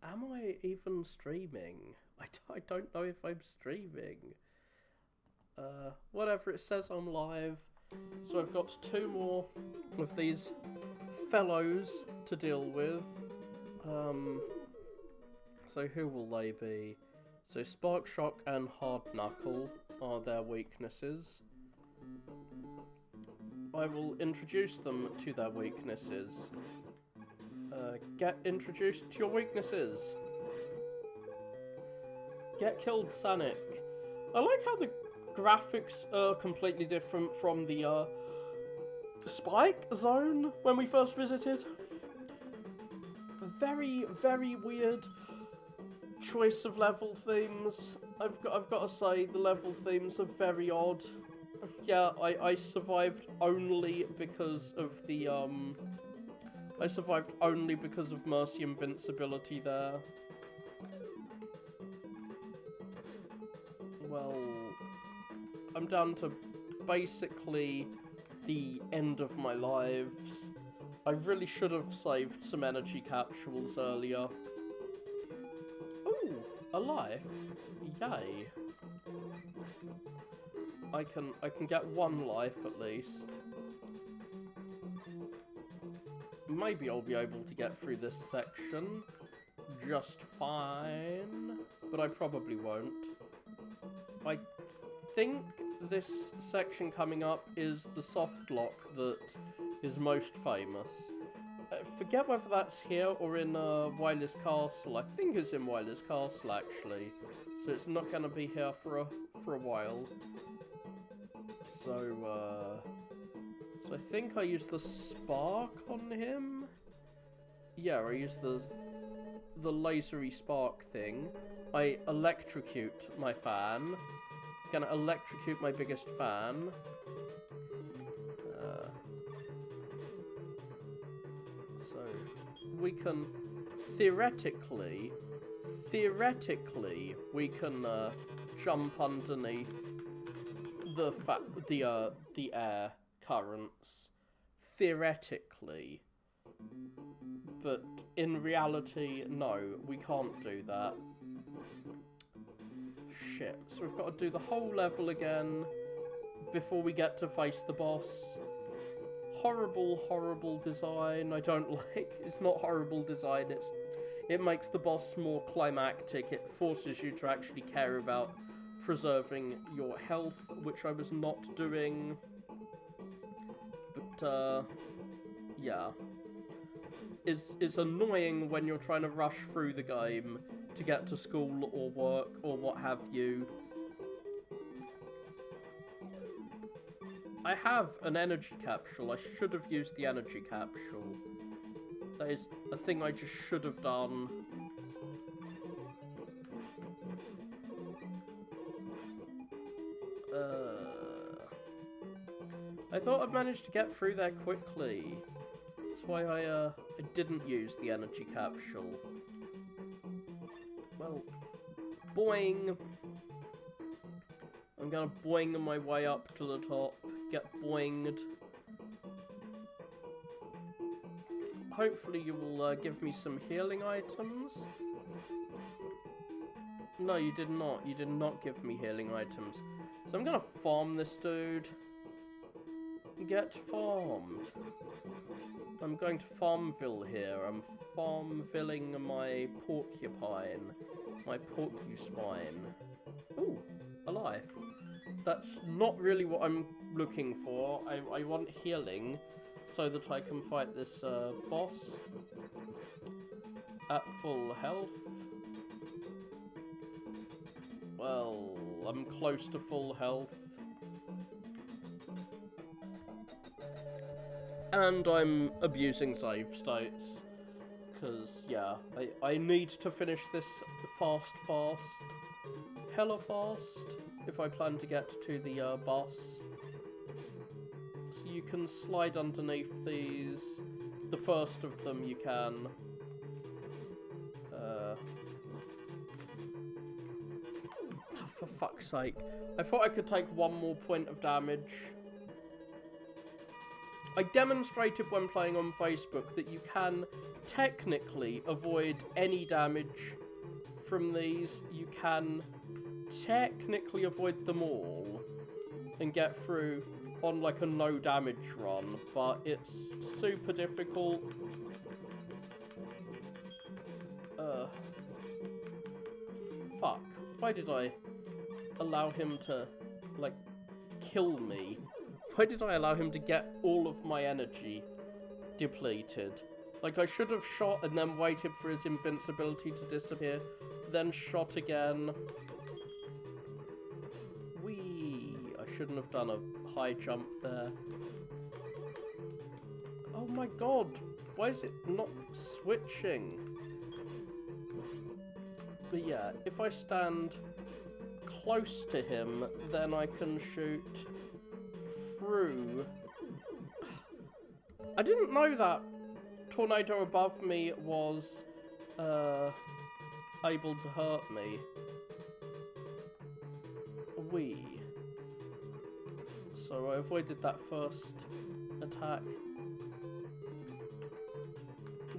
S1: Am I I even streaming? I don't know if I'm streaming. Whatever, it says I'm live. So I've got 2 more of these fellows to deal with. So who will they be? So Spark Shock and Hard Knuckle are their weaknesses. I will introduce them to their weaknesses. Get introduced to your weaknesses. Get killed, Sonic. I like how the graphics are completely different from the Spike Zone when we first visited. Very, very weird choice of level themes. I've got to say, the level themes are very odd. Yeah, I survived only because of the I survived only because of Mercy Invincibility there. Well, I'm down to basically the end of my lives. I really should have saved some energy capsules earlier. Ooh, a life. Yay. I can get 1 life at least. Maybe I'll be able to get through this section just fine, but I probably won't. I think this section coming up is the soft lock that is most famous. I forget whether that's here or in Wiler's Castle. I think it's in Wiler's Castle actually, so it's not going to be here for a while. So I think I used the spark on him. Yeah, I used the lasery spark thing. I electrocute my fan. Gonna electrocute my biggest fan. So we can theoretically we can jump underneath the air currents, theoretically, but in reality, no, we can't do that. Shit, so we've got to do the whole level again before we get to face the boss. Horrible, horrible design. I don't like. It's not horrible design. It makes the boss more climactic. It forces you to actually care about preserving your health, which I was not doing. But yeah, it's annoying when you're trying to rush through the game to get to school or work or what have you. I have an energy capsule. I should have used the energy capsule. That is a thing I just should have done. I thought I'd managed to get through there quickly. That's why I didn't use the energy capsule. Well, boing. I'm gonna boing my way up to the top. Get boinged. Hopefully you will give me some healing items. No, you did not. You did not give me healing items. So I'm gonna farm this dude. Get farmed. I'm going to Farmville here. I'm Farmvilling my porcupine. My porcuspine. Ooh, a life. That's not really what I'm looking for. I want healing so that I can fight this boss at full health. Well, I'm close to full health. And I'm abusing save states. Because, yeah, I need to finish this fast. Hella fast. If I plan to get to the boss. So you can slide underneath these. The first of them you can. For fuck's sake. I thought I could take 1 more point of damage. I demonstrated when playing on Facebook that you can technically avoid any damage from these, you can technically avoid them all and get through on like a no damage run, but it's super difficult. Fuck. Why did I allow him to, like, kill me? Why did I allow him to get all of my energy depleted? Like, I should have shot and then waited for his invincibility to disappear, then shot again. Whee! I shouldn't have done a high jump there. Oh my god! Why is it not switching? But yeah, if I stand close to him, then I can shoot through. I didn't know that tornado above me was able to hurt me. Wee. So I avoided that first attack.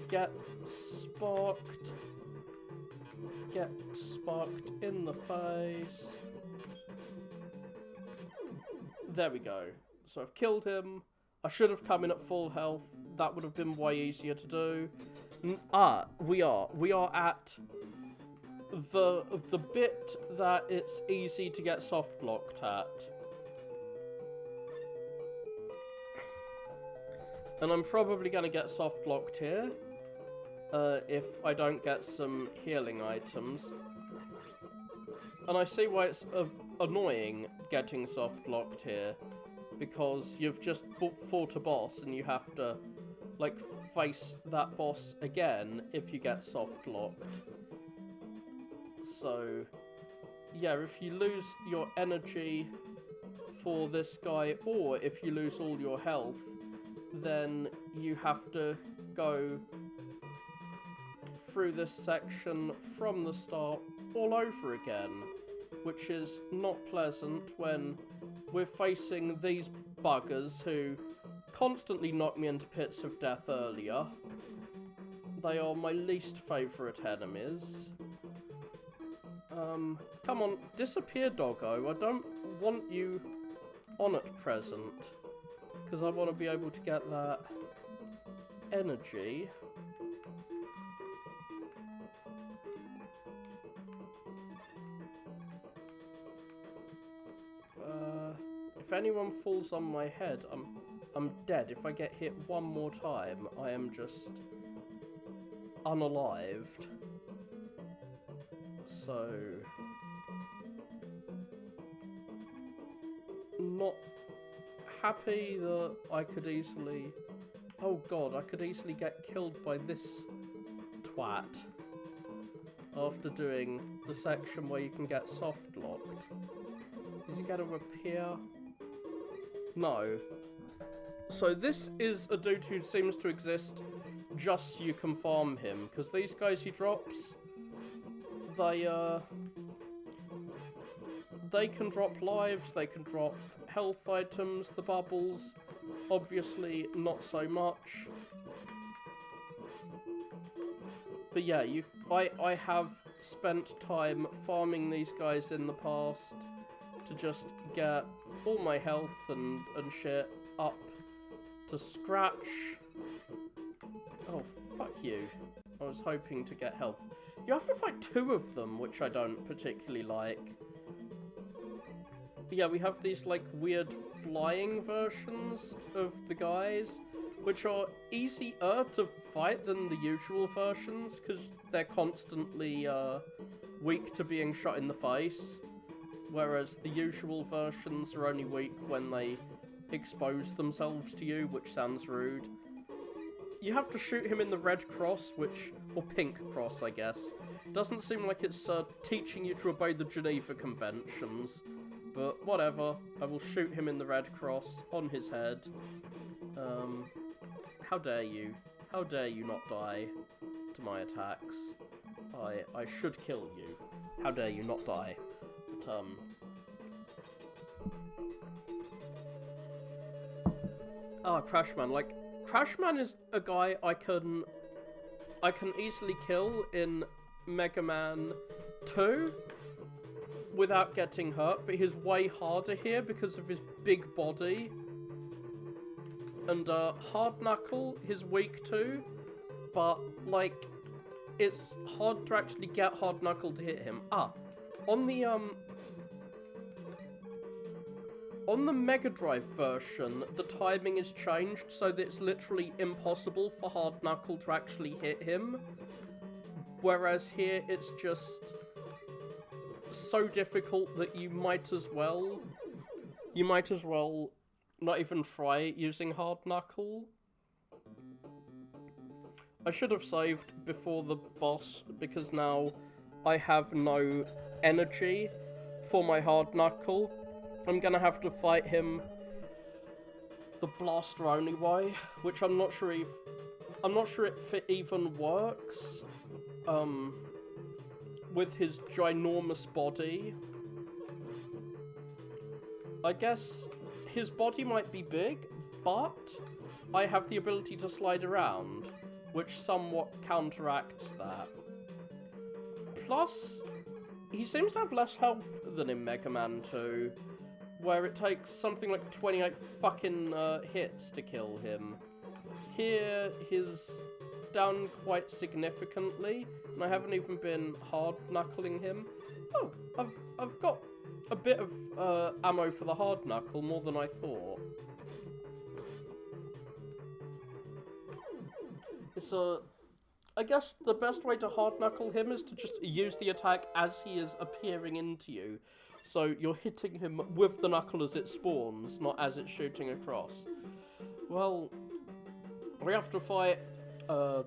S1: Get sparked. Get sparked in the face. There we go. So I've killed him. I should have come in at full health. That would have been way easier to do. We are at the bit that it's easy to get soft locked at. And I'm probably going to get soft locked here. If I don't get some healing items. And I see why it's annoying getting soft locked here, because you've just fought a boss and you have to, like, face that boss again if you get soft locked. So, yeah, if you lose your energy for this guy, or if you lose all your health, then you have to go through this section from the start all over again, which is not pleasant when we're facing these buggers who constantly knocked me into pits of death earlier. They are my least favourite enemies. Come on, disappear, doggo. I don't want you on at present, because I want to be able to get that energy. If anyone falls on my head, I'm dead. If I get hit one more time, I am just unalived. So, not happy that I could easily... Oh god, I could easily get killed by this twat after doing the section where you can get soft locked. Is he going to appear? No. So this is a dude who seems to exist just so you can farm him, because these guys he drops, they can drop lives, they can drop health items, the bubbles, obviously not so much. But yeah, I have spent time farming these guys in the past to just get all my health and shit up to scratch. Oh, fuck you. I was hoping to get health. You have to fight two of them, which I don't particularly like. But yeah, we have these, like, weird flying versions of the guys, which are easier to fight than the usual versions, because they're constantly weak to being shot in the face. Whereas the usual versions are only weak when they expose themselves to you, which sounds rude. You have to shoot him in the red cross, or pink cross, I guess. Doesn't seem like it's teaching you to obey the Geneva Conventions, but whatever. I will shoot him in the red cross on his head. How dare you? How dare you not die to my attacks? I should kill you. How dare you not die? Crashman. Like, Crashman is a guy I can easily kill in Mega Man 2 without getting hurt, but he's way harder here because of his big body. And Hard Knuckle, he's weak too, but like it's hard to actually get Hard Knuckle to hit him. On the Mega Drive version, the timing is changed so that it's literally impossible for Hard Knuckle to actually hit him. Whereas here, it's just so difficult that you might as well not even try using Hard Knuckle. I should have saved before the boss, because now I have no energy for my Hard Knuckle. I'm gonna have to fight him the blaster only way, which I'm not sure if it even works with his ginormous body. I guess his body might be big, but I have the ability to slide around, which somewhat counteracts that. Plus, he seems to have less health than in Mega Man 2, where it takes something like 28 fucking hits to kill him. Here, he's down quite significantly, and I haven't even been hard-knuckling him. Oh, I've got a bit of ammo for the hard-knuckle, more than I thought. It's I guess the best way to hard-knuckle him is to just use the attack as he is appearing into you. So you're hitting him with the knuckle as it spawns, not as it's shooting across. Well, we have to fight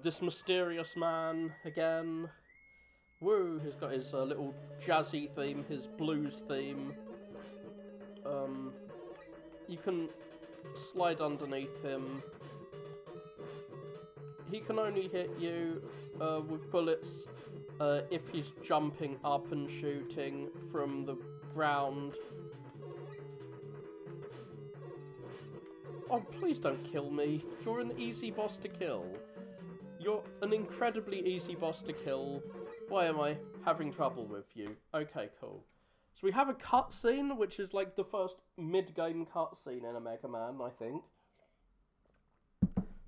S1: this mysterious man again. Woo, he's got his little jazzy theme, his blues theme. You can slide underneath him. He can only hit you with bullets if he's jumping up and shooting from the ground. Oh, please don't kill me. You're an easy boss to kill. You're an incredibly easy boss to kill. Why am I having trouble with you? Okay, cool. So we have a cutscene, which is like the first mid-game cutscene in a Mega Man, I think.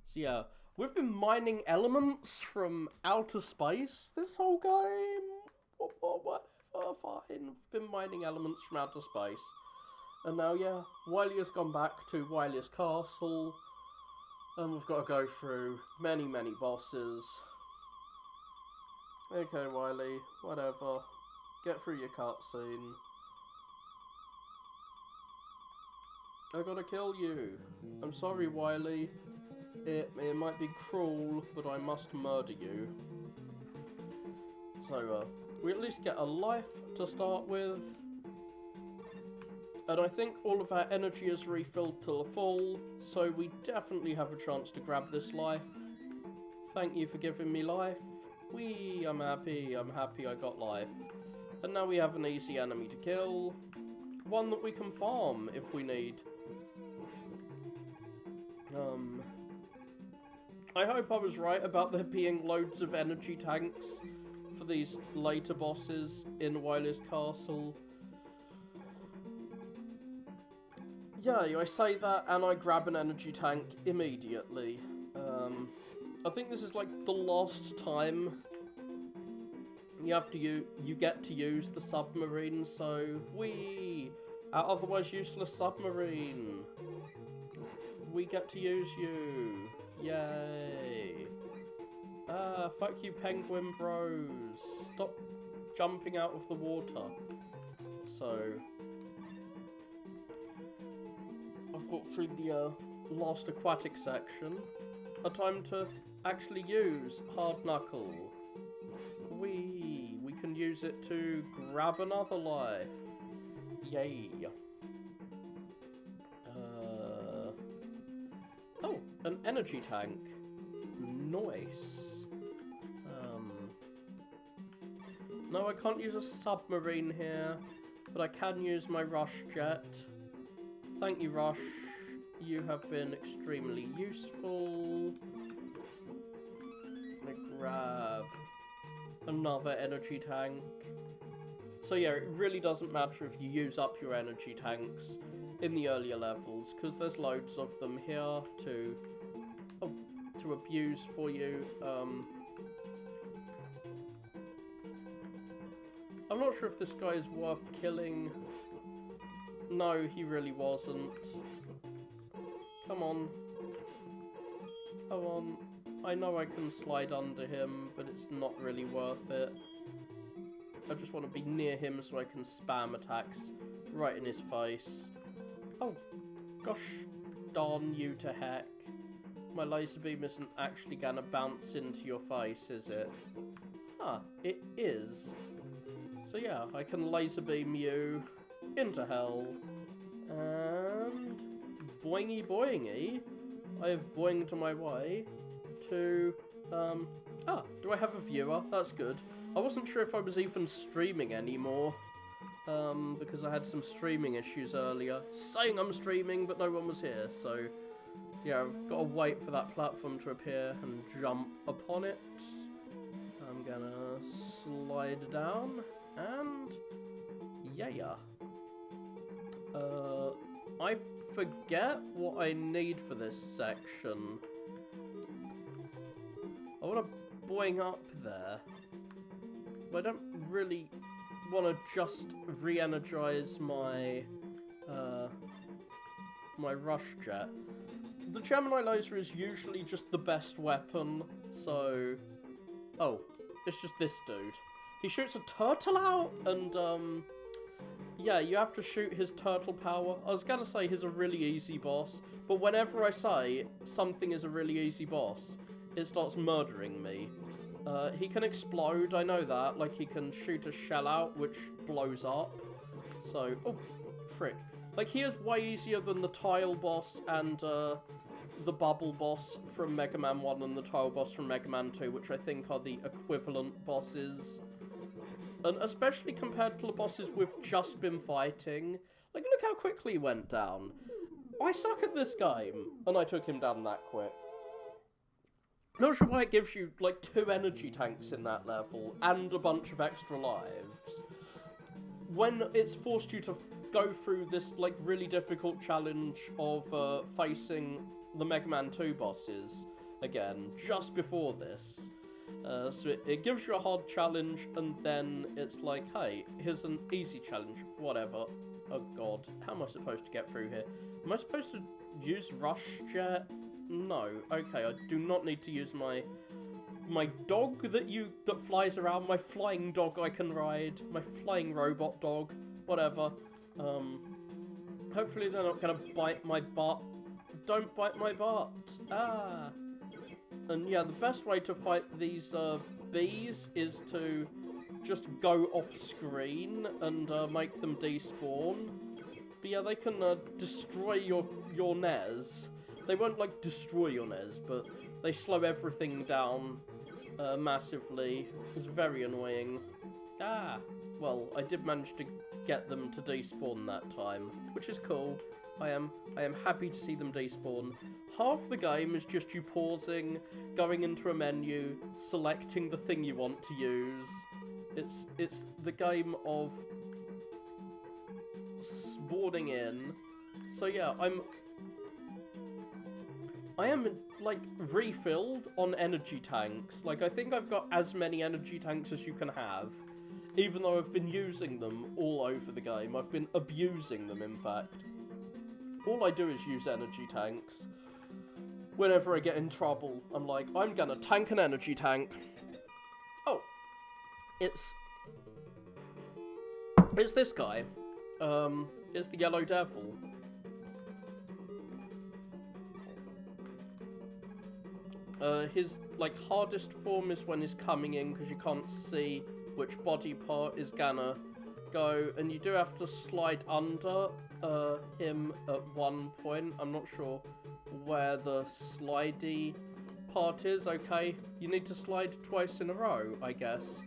S1: So yeah, we've been mining elements from outer space this whole game. Whatever, fine. We've been mining elements from outer space. And now, yeah, Wily has gone back to Wily's castle. And we've got to go through many, many bosses. Okay, Wily, whatever. Get through your cutscene. I gotta kill you. I'm sorry, Wily. It might be cruel, but I must murder you. So, we at least get a life to start with. And I think all of our energy is refilled to the full, so we definitely have a chance to grab this life. Thank you for giving me life. Whee, I'm happy I got life. And now we have an easy enemy to kill. One that we can farm if we need. I hope I was right about there being loads of energy tanks for these later bosses in Wily's castle. Yeah, I say that and I grab an energy tank immediately. I think this is like the last time you get to use the submarine, so our otherwise useless submarine. We get to use you. Yay. Fuck you, penguin bros. Stop jumping out of the water. So, I've got through the last aquatic section. A time to actually use Hard Knuckle. We can use it to grab another life. Yay. Oh, an energy tank. Nice. No, I can't use a submarine here, but I can use my Rush Jet. Thank you, Rush. You have been extremely useful. I'm gonna grab another energy tank. So yeah, it really doesn't matter if you use up your energy tanks in the earlier levels, because there's loads of them here to abuse for you. I'm not sure if this guy is worth killing. No, he really wasn't. Come on. Come on. I know I can slide under him, but it's not really worth it. I just want to be near him so I can spam attacks right in his face. Oh, gosh darn you to heck. My laser beam isn't actually gonna bounce into your face, is it? Huh, it is. So yeah, I can laser beam you into hell. And boingy boingy, I have boinged my way to, do I have a viewer? That's good. I wasn't sure if I was even streaming anymore, because I had some streaming issues earlier. Saying I'm streaming, but no one was here, so yeah, I've got to wait for that platform to appear and jump upon it. I'm gonna slide down, and yeah. I forget what I need for this section. I want to boing up there, but I don't really want to just re-energize my my rush jet. The Gemini laser is usually just the best weapon, so... Oh, it's just this dude. He shoots a turtle out, and yeah, you have to shoot his turtle power. I was gonna say he's a really easy boss, but whenever I say something is a really easy boss, it starts murdering me. He can explode, I know that. Like, he can shoot a shell out, which blows up. So, oh, frick. Like, he is way easier than the tile boss and the bubble boss from Mega Man 1 and the tile boss from Mega Man 2, which I think are the equivalent bosses. And especially compared to the bosses we've just been fighting. Like, look how quickly he went down. I suck at this game, and I took him down that quick. Not sure why it gives you, like, 2 energy tanks in that level, and a bunch of extra lives, when it's forced you to go through this, like, really difficult challenge of facing the Mega Man 2 bosses again, just before this. So it gives you a hard challenge, and then it's like, hey, here's an easy challenge, whatever. Oh god, how am I supposed to get through here? Am I supposed to use Rush Jet? No. Okay, I do not need to use my dog that flies around, my flying dog I can ride, my flying robot dog, whatever. Hopefully they're not gonna bite my butt. Don't bite my butt. Ah. And yeah, the best way to fight these bees is to just go off screen and make them despawn. But yeah, they can destroy your NES. They won't, like, destroy your NES, but they slow everything down massively. It's very annoying. Ah! Well, I did manage to get them to despawn that time, which is cool. I am happy to see them despawn. Half the game is just you pausing, going into a menu, selecting the thing you want to use. It's the game of spawning in. So yeah, I am, like, refilled on energy tanks. Like, I think I've got as many energy tanks as you can have, even though I've been using them all over the game. I've been abusing them, in fact. All I do is use energy tanks. Whenever I get in trouble, I'm like, I'm gonna tank an energy tank. Oh. It's this guy. It's the Yellow Devil. His, like, hardest form is when he's coming in, because you can't see which body part is gonna go, and you do have to slide under him at one point. I'm not sure where the slidey part is. Okay, you need to slide twice in a row, I guess.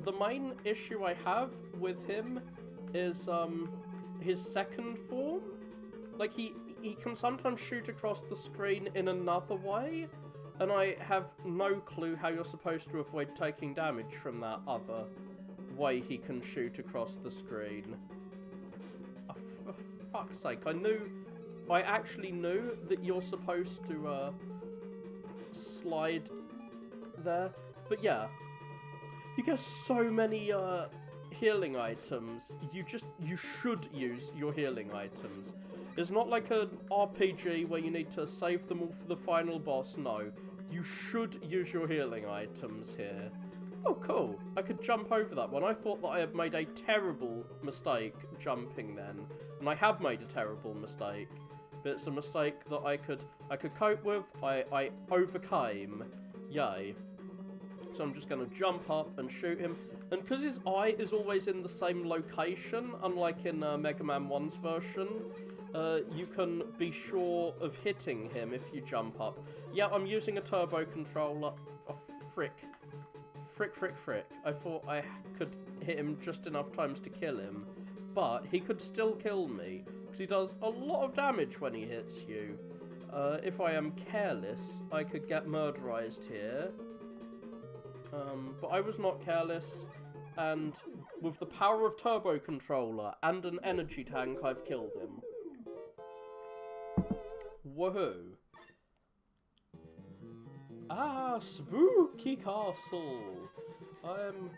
S1: The main issue I have with him is his second form. Like, he can sometimes shoot across the screen in another way, And I have no clue how you're supposed to avoid taking damage from that other way he can shoot across the screen. Oh, for fuck's sake, I actually knew that you're supposed to slide there. But yeah, you get so many healing items. You should use your healing items. It's not like an RPG where you need to save them all for the final boss. No, you should use your healing items here. Oh, cool. I could jump over that one. I thought that I had made a terrible mistake jumping then. And I have made a terrible mistake. But it's a mistake that I could cope with. I overcame. Yay. So I'm just going to jump up and shoot him. And because his eye is always in the same location, unlike in Mega Man 1's version, you can be sure of hitting him if you jump up. Yeah, I'm using a turbo controller. Oh, frick. Frick. I thought I could hit him just enough times to kill him. But he could still kill me, because he does a lot of damage when he hits you. If I am careless, I could get murderized here. But I was not careless, and with the power of turbo controller and an energy tank, I've killed him. Woohoo. Ah, spooky castle. I'm,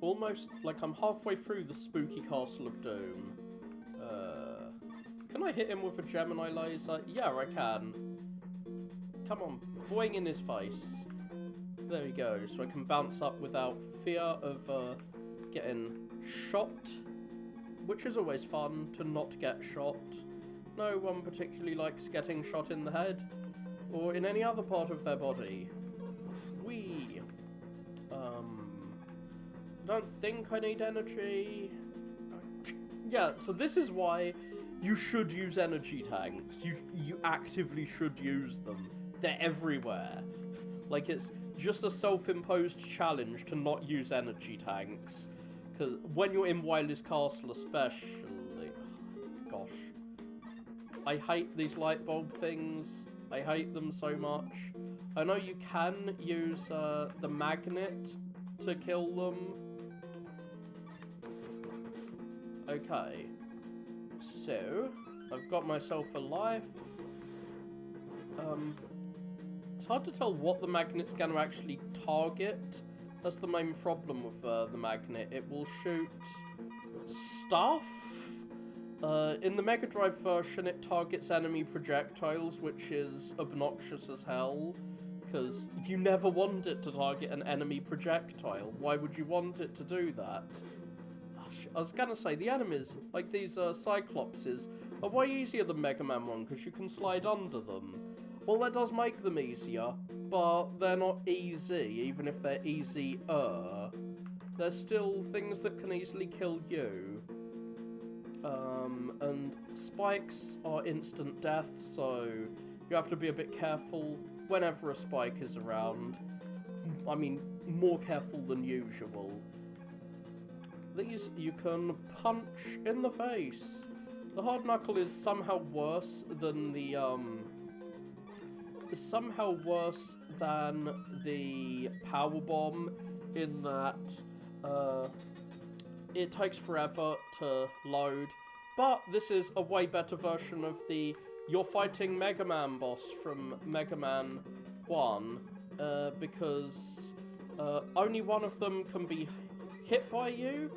S1: almost, like I'm halfway through the spooky castle of Doom. Can I hit him with a Gemini laser? Yeah, I can. Come on, boing in his face. There we go, so I can bounce up without fear of, getting shot. Which is always fun, to not get shot. No one particularly likes getting shot in the head, or in any other part of their body. Whee! Don't think I need energy. Yeah, so this is why you should use energy tanks. You actively should use them. They're everywhere. Like, it's just a self-imposed challenge to not use energy tanks. Because when you're in Wily's Castle especially... Gosh. I hate these light bulb things. I hate them so much. I know you can use the magnet to kill them. Okay. So, I've got myself a life. It's hard to tell what the magnet's going to actually target. That's the main problem with the magnet. It will shoot stuff. In the Mega Drive version, it targets enemy projectiles, which is obnoxious as hell, because you never want it to target an enemy projectile. Why would you want it to do that? I was gonna say, the enemies, like these Cyclopses, are way easier than Mega Man 1, because you can slide under them. Well, that does make them easier, but they're not easy, even if they're easier. There's still things that can easily kill you. And spikes are instant death, so you have to be a bit careful whenever a spike is around. I mean, more careful than usual. These you can punch in the face. The hard knuckle is somehow worse than the, power bomb in that, it takes forever to load. But this is a way better version of the you're fighting Mega Man boss from Mega Man 1, because only one of them can be hit by you.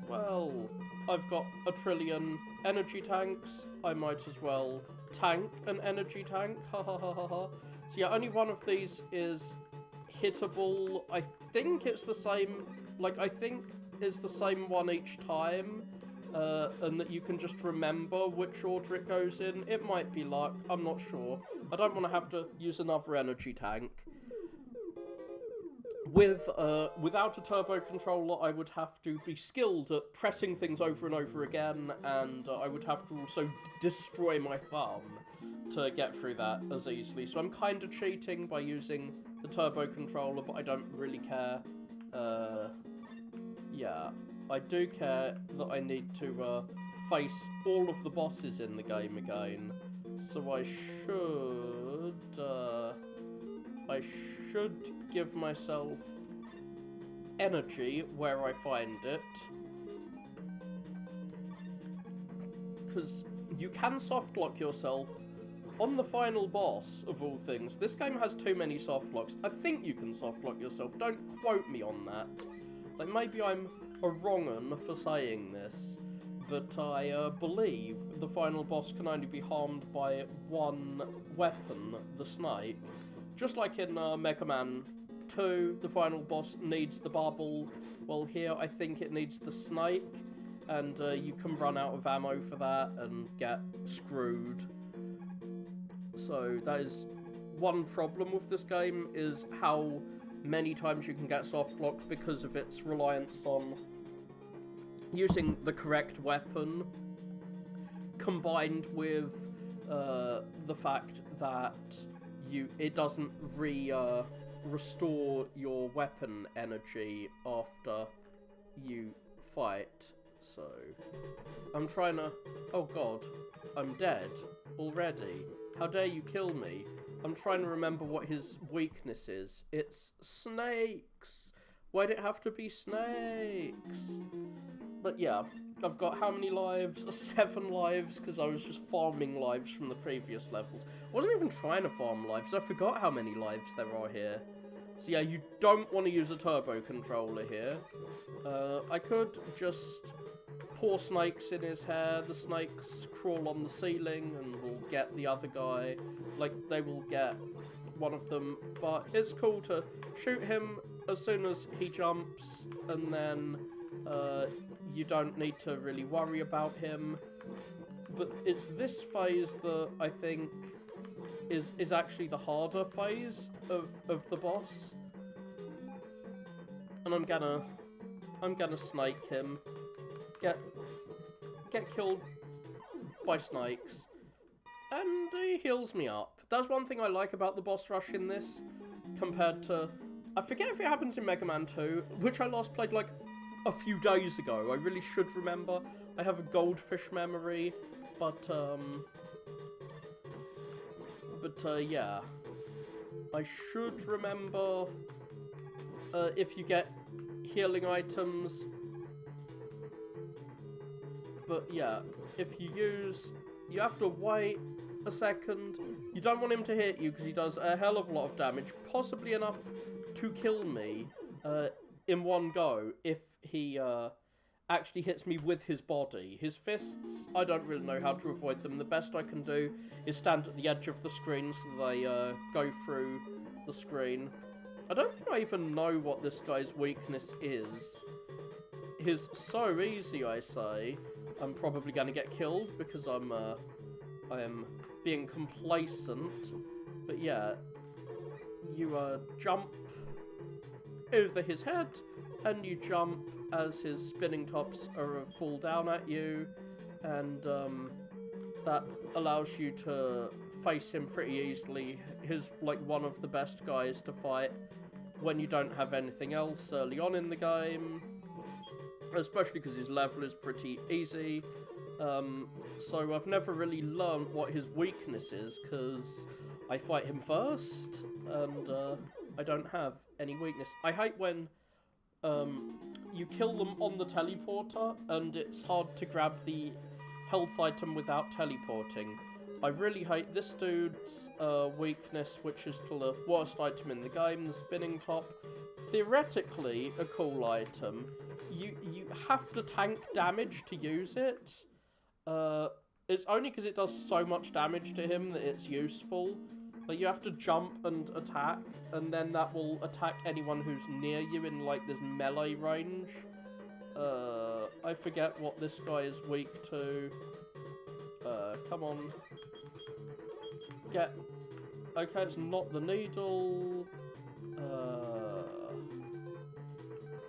S1: Well, I've got a trillion energy tanks. I might as well tank an energy tank. Ha ha ha ha ha. So yeah, only one of these is hittable. I think it's the same, like, I think it's the same one each time. And that you can just remember which order it goes in. It might be luck, I'm not sure. I don't want to have to use another energy tank. Without a turbo controller, I would have to be skilled at pressing things over and over again, and I would have to also destroy my thumb to get through that as easily. So I'm kind of cheating by using the turbo controller, but I don't really care. Yeah. I do care that I need to face all of the bosses in the game again. So I should give myself energy where I find it. Because you can softlock yourself on the final boss, of all things. This game has too many softlocks. I think you can softlock yourself. Don't quote me on that. Like, maybe I'm a wrong-un for saying this, but I believe the final boss can only be harmed by one weapon, the snake. Just like in Megaman 2, the final boss needs the bubble. Well, here I think it needs the snake, and you can run out of ammo for that and get screwed. So that is one problem with this game, is how many times you can get softlocked because of its reliance on using the correct weapon, combined with the fact that it doesn't restore your weapon energy after you fight. So I'm trying to... Oh god, I'm dead already. How dare you kill me? I'm trying to remember what his weakness is. It's snakes. Why'd it have to be snakes? But yeah, I've got how many lives? 7 lives, because I was just farming lives from the previous levels. I wasn't even trying to farm lives. I forgot how many lives there are here. So yeah, you don't want to use a turbo controller here. I could just pour snakes in his hair. The snakes crawl on the ceiling and will get the other guy. Like, they will get one of them. But it's cool to shoot him as soon as he jumps, and then you don't need to really worry about him. But it's this phase that I think is actually the harder phase of the boss. And I'm gonna snake him. Get killed by snakes. And he heals me up. That's one thing I like about the boss rush in this, compared to... I forget if it happens in Mega Man 2, which I last played like a few days ago. I really should remember. I have a goldfish memory, but yeah. I should remember if you get healing items. But yeah, if you use... You have to wait a second. You don't want him to hit you because he does a hell of a lot of damage. Possibly enough to kill me in one go if he actually hits me with his body. His fists, I don't really know how to avoid them. The best I can do is stand at the edge of the screen so they go through the screen. I don't think I even know what this guy's weakness is. He's so easy, I say. I'm probably going to get killed because I am being complacent. But yeah, you jump over his head, and you jump as his spinning tops fall down at you, and that allows you to face him pretty easily. He's like one of the best guys to fight when you don't have anything else early on in the game, especially because his level is pretty easy. So I've never really learned what his weakness is, because I fight him first, and I don't have any weakness. I hate when you kill them on the teleporter, and it's hard to grab the health item without teleporting. I really hate this dude's weakness, which is to the worst item in the game, the spinning top. Theoretically, a cool item. You have to tank damage to use it. It's only because it does so much damage to him that it's useful. Like, you have to jump and attack, and then that will attack anyone who's near you in, like, this melee range. I forget what this guy is weak to. Come on. Okay, it's not the needle.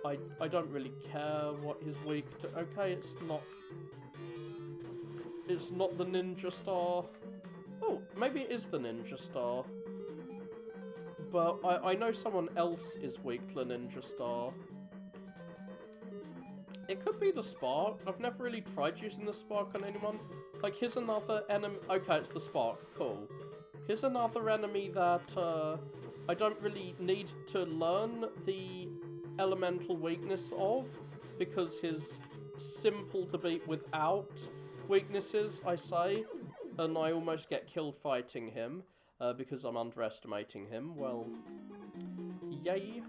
S1: I don't really care what he's weak to. Okay, it's not the ninja star. Oh, maybe it is the ninja star. But I know someone else is weak to the ninja star. It could be the spark. I've never really tried using the spark on anyone. Like, here's another enemy. Okay, it's the spark. Cool. Here's another enemy that I don't really need to learn the elemental weakness of, because he's simple to beat without weaknesses, I say. And I almost get killed fighting him, because I'm underestimating him. Well, yay.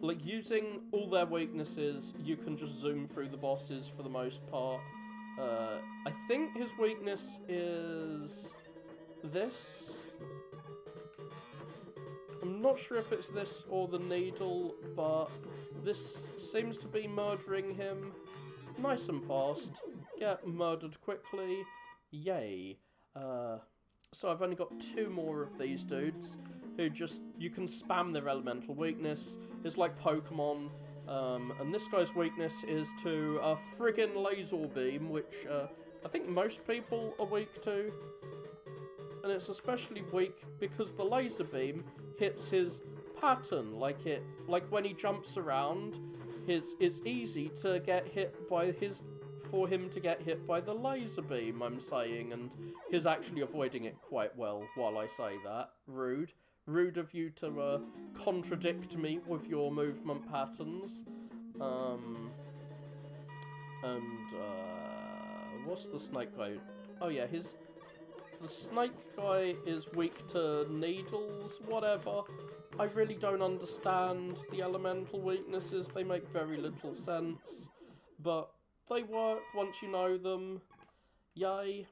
S1: Like, using all their weaknesses, you can just zoom through the bosses for the most part. I think his weakness is this. I'm not sure if it's this or the needle, but this seems to be murdering him nice and fast. Get murdered quickly. Yay. So I've only got 2 more of these dudes who just, you can spam their elemental weakness. It's like Pokemon. And this guy's weakness is to a friggin' laser beam, which I think most people are weak to. And it's especially weak because the laser beam hits his pattern. Like when he jumps around, it's easy to get hit by for him to get hit by the laser beam, I'm saying, and he's actually avoiding it quite well while I say that. Rude. Rude of you to contradict me with your movement patterns. What's the snake guy? Oh yeah, the snake guy is weak to needles, whatever. I really don't understand the elemental weaknesses. They make very little sense, but they work once you know them. Yay.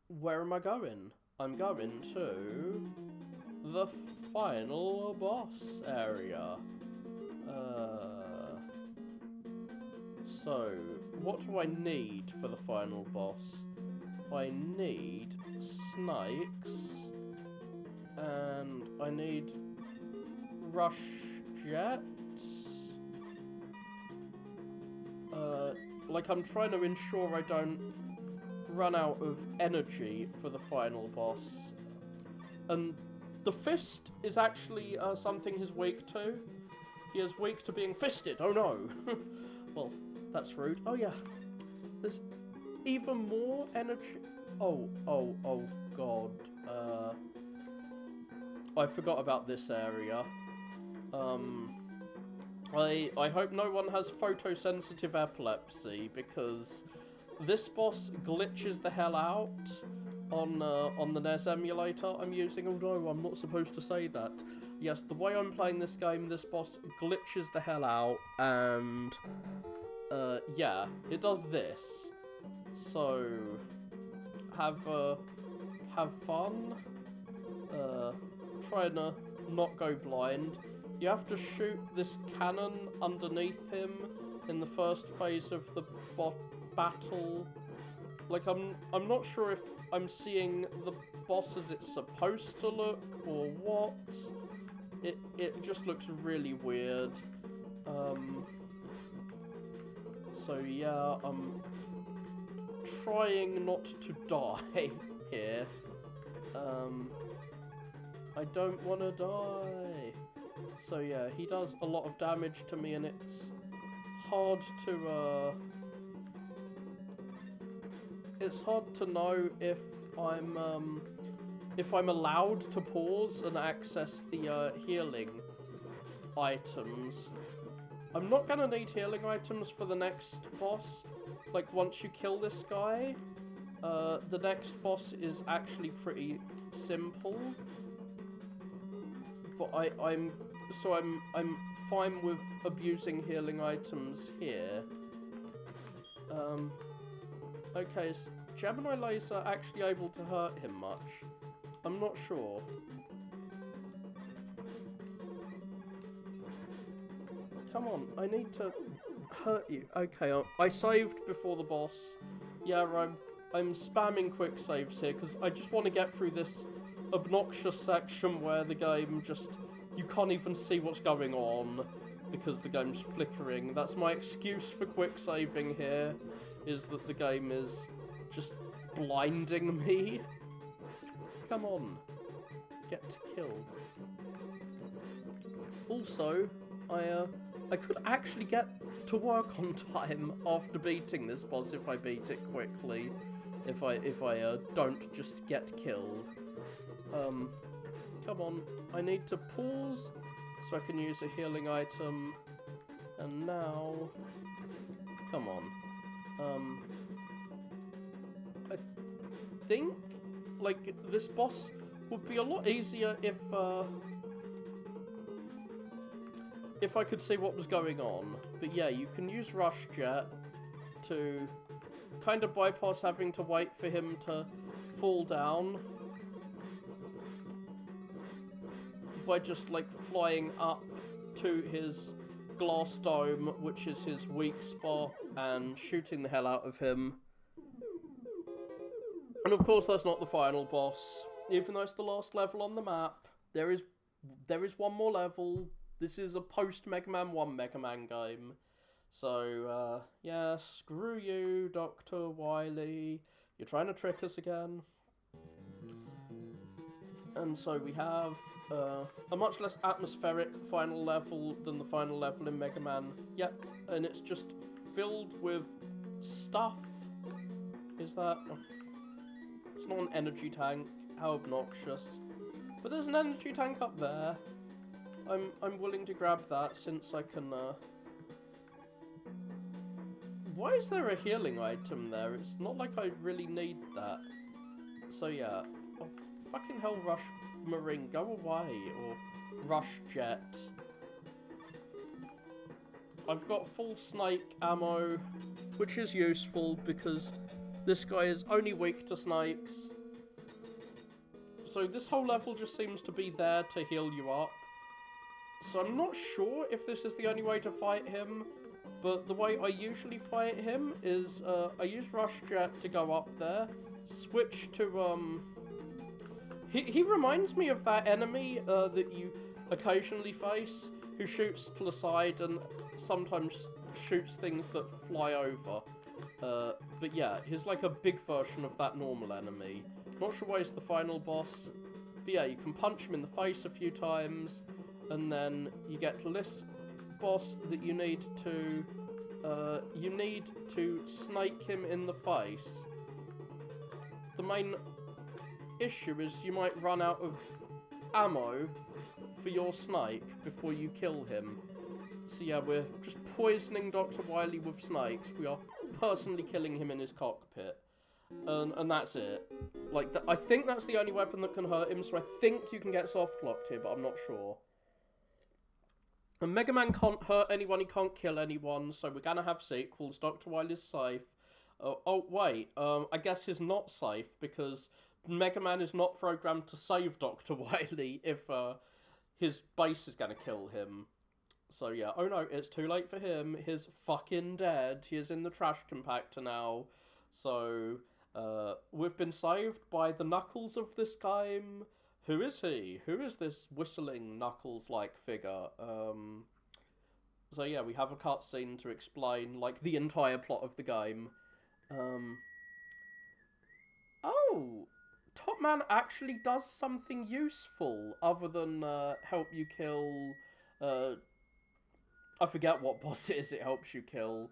S1: Where am I going? I'm going to the final boss area. So, what do I need for the final boss? I need snakes, and I need rush jets. Like, I'm trying to ensure I don't run out of energy for the final boss. And the fist is actually something he's weak to. He is weak to being fisted. Oh no. Well, that's rude. Oh yeah. There's even more energy. Oh god. I forgot about this area. I hope no one has photosensitive epilepsy, because this boss glitches the hell out on the NES emulator I'm using. Oh no, I'm not supposed to say that. Yes, the way I'm playing this game, this boss glitches the hell out, and yeah, it does this. So have fun. Trying to not go blind. You have to shoot this cannon underneath him in the first phase of the battle. Like, I'm not sure if I'm seeing the boss as it's supposed to look or what. It just looks really weird. So yeah, I'm trying not to die here. I don't want to die. So yeah, he does a lot of damage to me, and it's hard to know if I'm allowed to pause and access the healing items. I'm not gonna need healing items for the next boss. Like, once you kill this guy, the next boss is actually pretty simple. But I'm fine with abusing healing items here. Okay, is Gemini Laser actually able to hurt him much? I'm not sure. Come on, I need to hurt you. Okay, I saved before the boss. Yeah, I'm spamming quick saves here because I just want to get through this obnoxious section where the game just, you can't even see what's going on because the game's flickering. That's my excuse for quick saving here, is that the game is just blinding me. Come on, get killed. Also, I could actually get to work on time after beating this boss if I beat it quickly. if I don't just get killed. Come on, I need to pause so I can use a healing item. And now, come on. I think like this boss would be a lot easier if I could see what was going on. But yeah, you can use Rush Jet to kind of bypass having to wait for him to fall down by just like flying up to his glass dome, which is his weak spot, and shooting the hell out of him. And of course that's not the final boss, even though it's the last level on the map. There is one more level. This is a post Mega Man 1 Mega Man game. So, yeah, screw you, Dr. Wily. You're trying to trick us again. And so we have a much less atmospheric final level than the final level in Mega Man. Yep, and it's just filled with stuff. Is that... Oh, it's not an energy tank. How obnoxious. But there's an energy tank up there. I'm willing to grab that since I can... Why is there a healing item there? It's not like I really need that. So yeah. Oh, fucking hell, Rush Marine, go away. Or Rush Jet. I've got full snake ammo, which is useful because this guy is only weak to snakes. So this whole level just seems to be there to heal you up. So I'm not sure if this is the only way to fight him, but the way I usually fight him is I use Rush Jet to go up there, switch to, he reminds me of that enemy that you occasionally face, who shoots to the side and sometimes shoots things that fly over. But yeah, he's like a big version of that normal enemy. Not sure why he's the final boss, but yeah, you can punch him in the face a few times, and then you get to this boss that you need to snake him in the face. The main issue is you might run out of ammo for your snake before you kill him. So yeah, we're just poisoning Dr. Wily with snakes. We are personally killing him in his cockpit. And that's it. Like, I think that's the only weapon that can hurt him, so I think you can get soft-locked here, but I'm not sure. And Mega Man can't hurt anyone, he can't kill anyone, so we're gonna have sequels. Dr. Wily's safe. Oh, wait, I guess he's not safe, because Mega Man is not programmed to save Dr. Wily if his base is gonna kill him. So yeah, oh no, it's too late for him. He's fucking dead. He is in the trash compactor now. So, we've been saved by the Knuckles of this game. Who is he? Who is this whistling Knuckles-like figure? So yeah, we have a cutscene to explain, like, the entire plot of the game. Oh! Top Man actually does something useful, other than, help you kill, I forget what boss it is it helps you kill.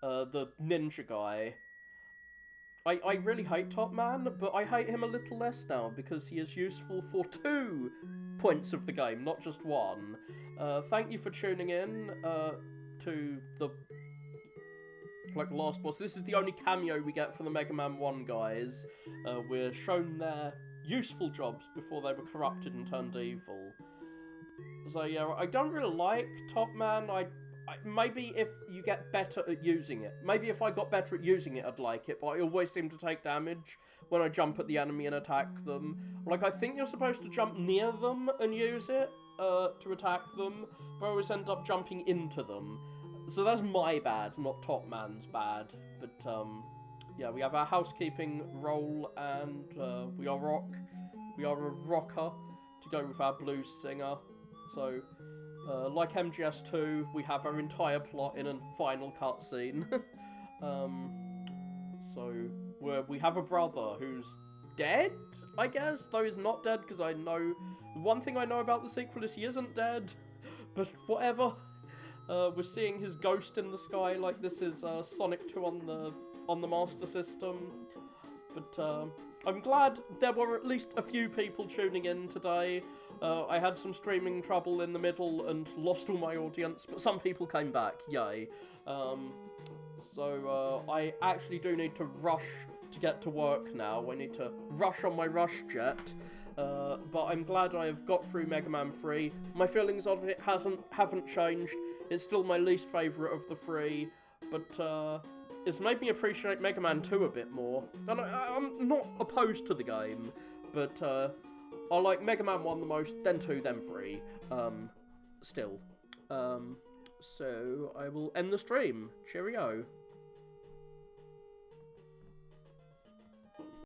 S1: The ninja guy. I really hate Top Man, but I hate him a little less now, because he is useful for 2 points of the game, not just 1. Thank you for tuning in to the last boss. This is the only cameo we get for the Mega Man 1 guys. We're shown their useful jobs before they were corrupted and turned evil. So yeah, I don't really like Top Man. Maybe if you get better at using it. Maybe if I got better at using it, I'd like it, but I always seem to take damage when I jump at the enemy and attack them. Like, I think you're supposed to jump near them and use it to attack them, but I always end up jumping into them. So that's my bad, not Top Man's bad. But, yeah, we have our housekeeping role, and we are a rocker to go with our blues singer. So... like MGS2, we have our entire plot in a final cutscene. So, we have a brother who's dead, I guess? Though he's not dead, because I know... One thing I know about the sequel is he isn't dead, but whatever. We're seeing his ghost in the sky, like this is Sonic 2 on the Master System. But I'm glad there were at least a few people tuning in today. I had some streaming trouble in the middle and lost all my audience, but some people came back, yay. So I actually do need to rush to get to work now. I need to rush on my rush jet. But I'm glad I've got through Mega Man 3. My feelings of it haven't changed. It's still my least favourite of the three, but it's made me appreciate Mega Man 2 a bit more. And I'm not opposed to the game, but I like Mega Man 1 the most, then 2, then 3. Still. So I will end the stream. Cheerio.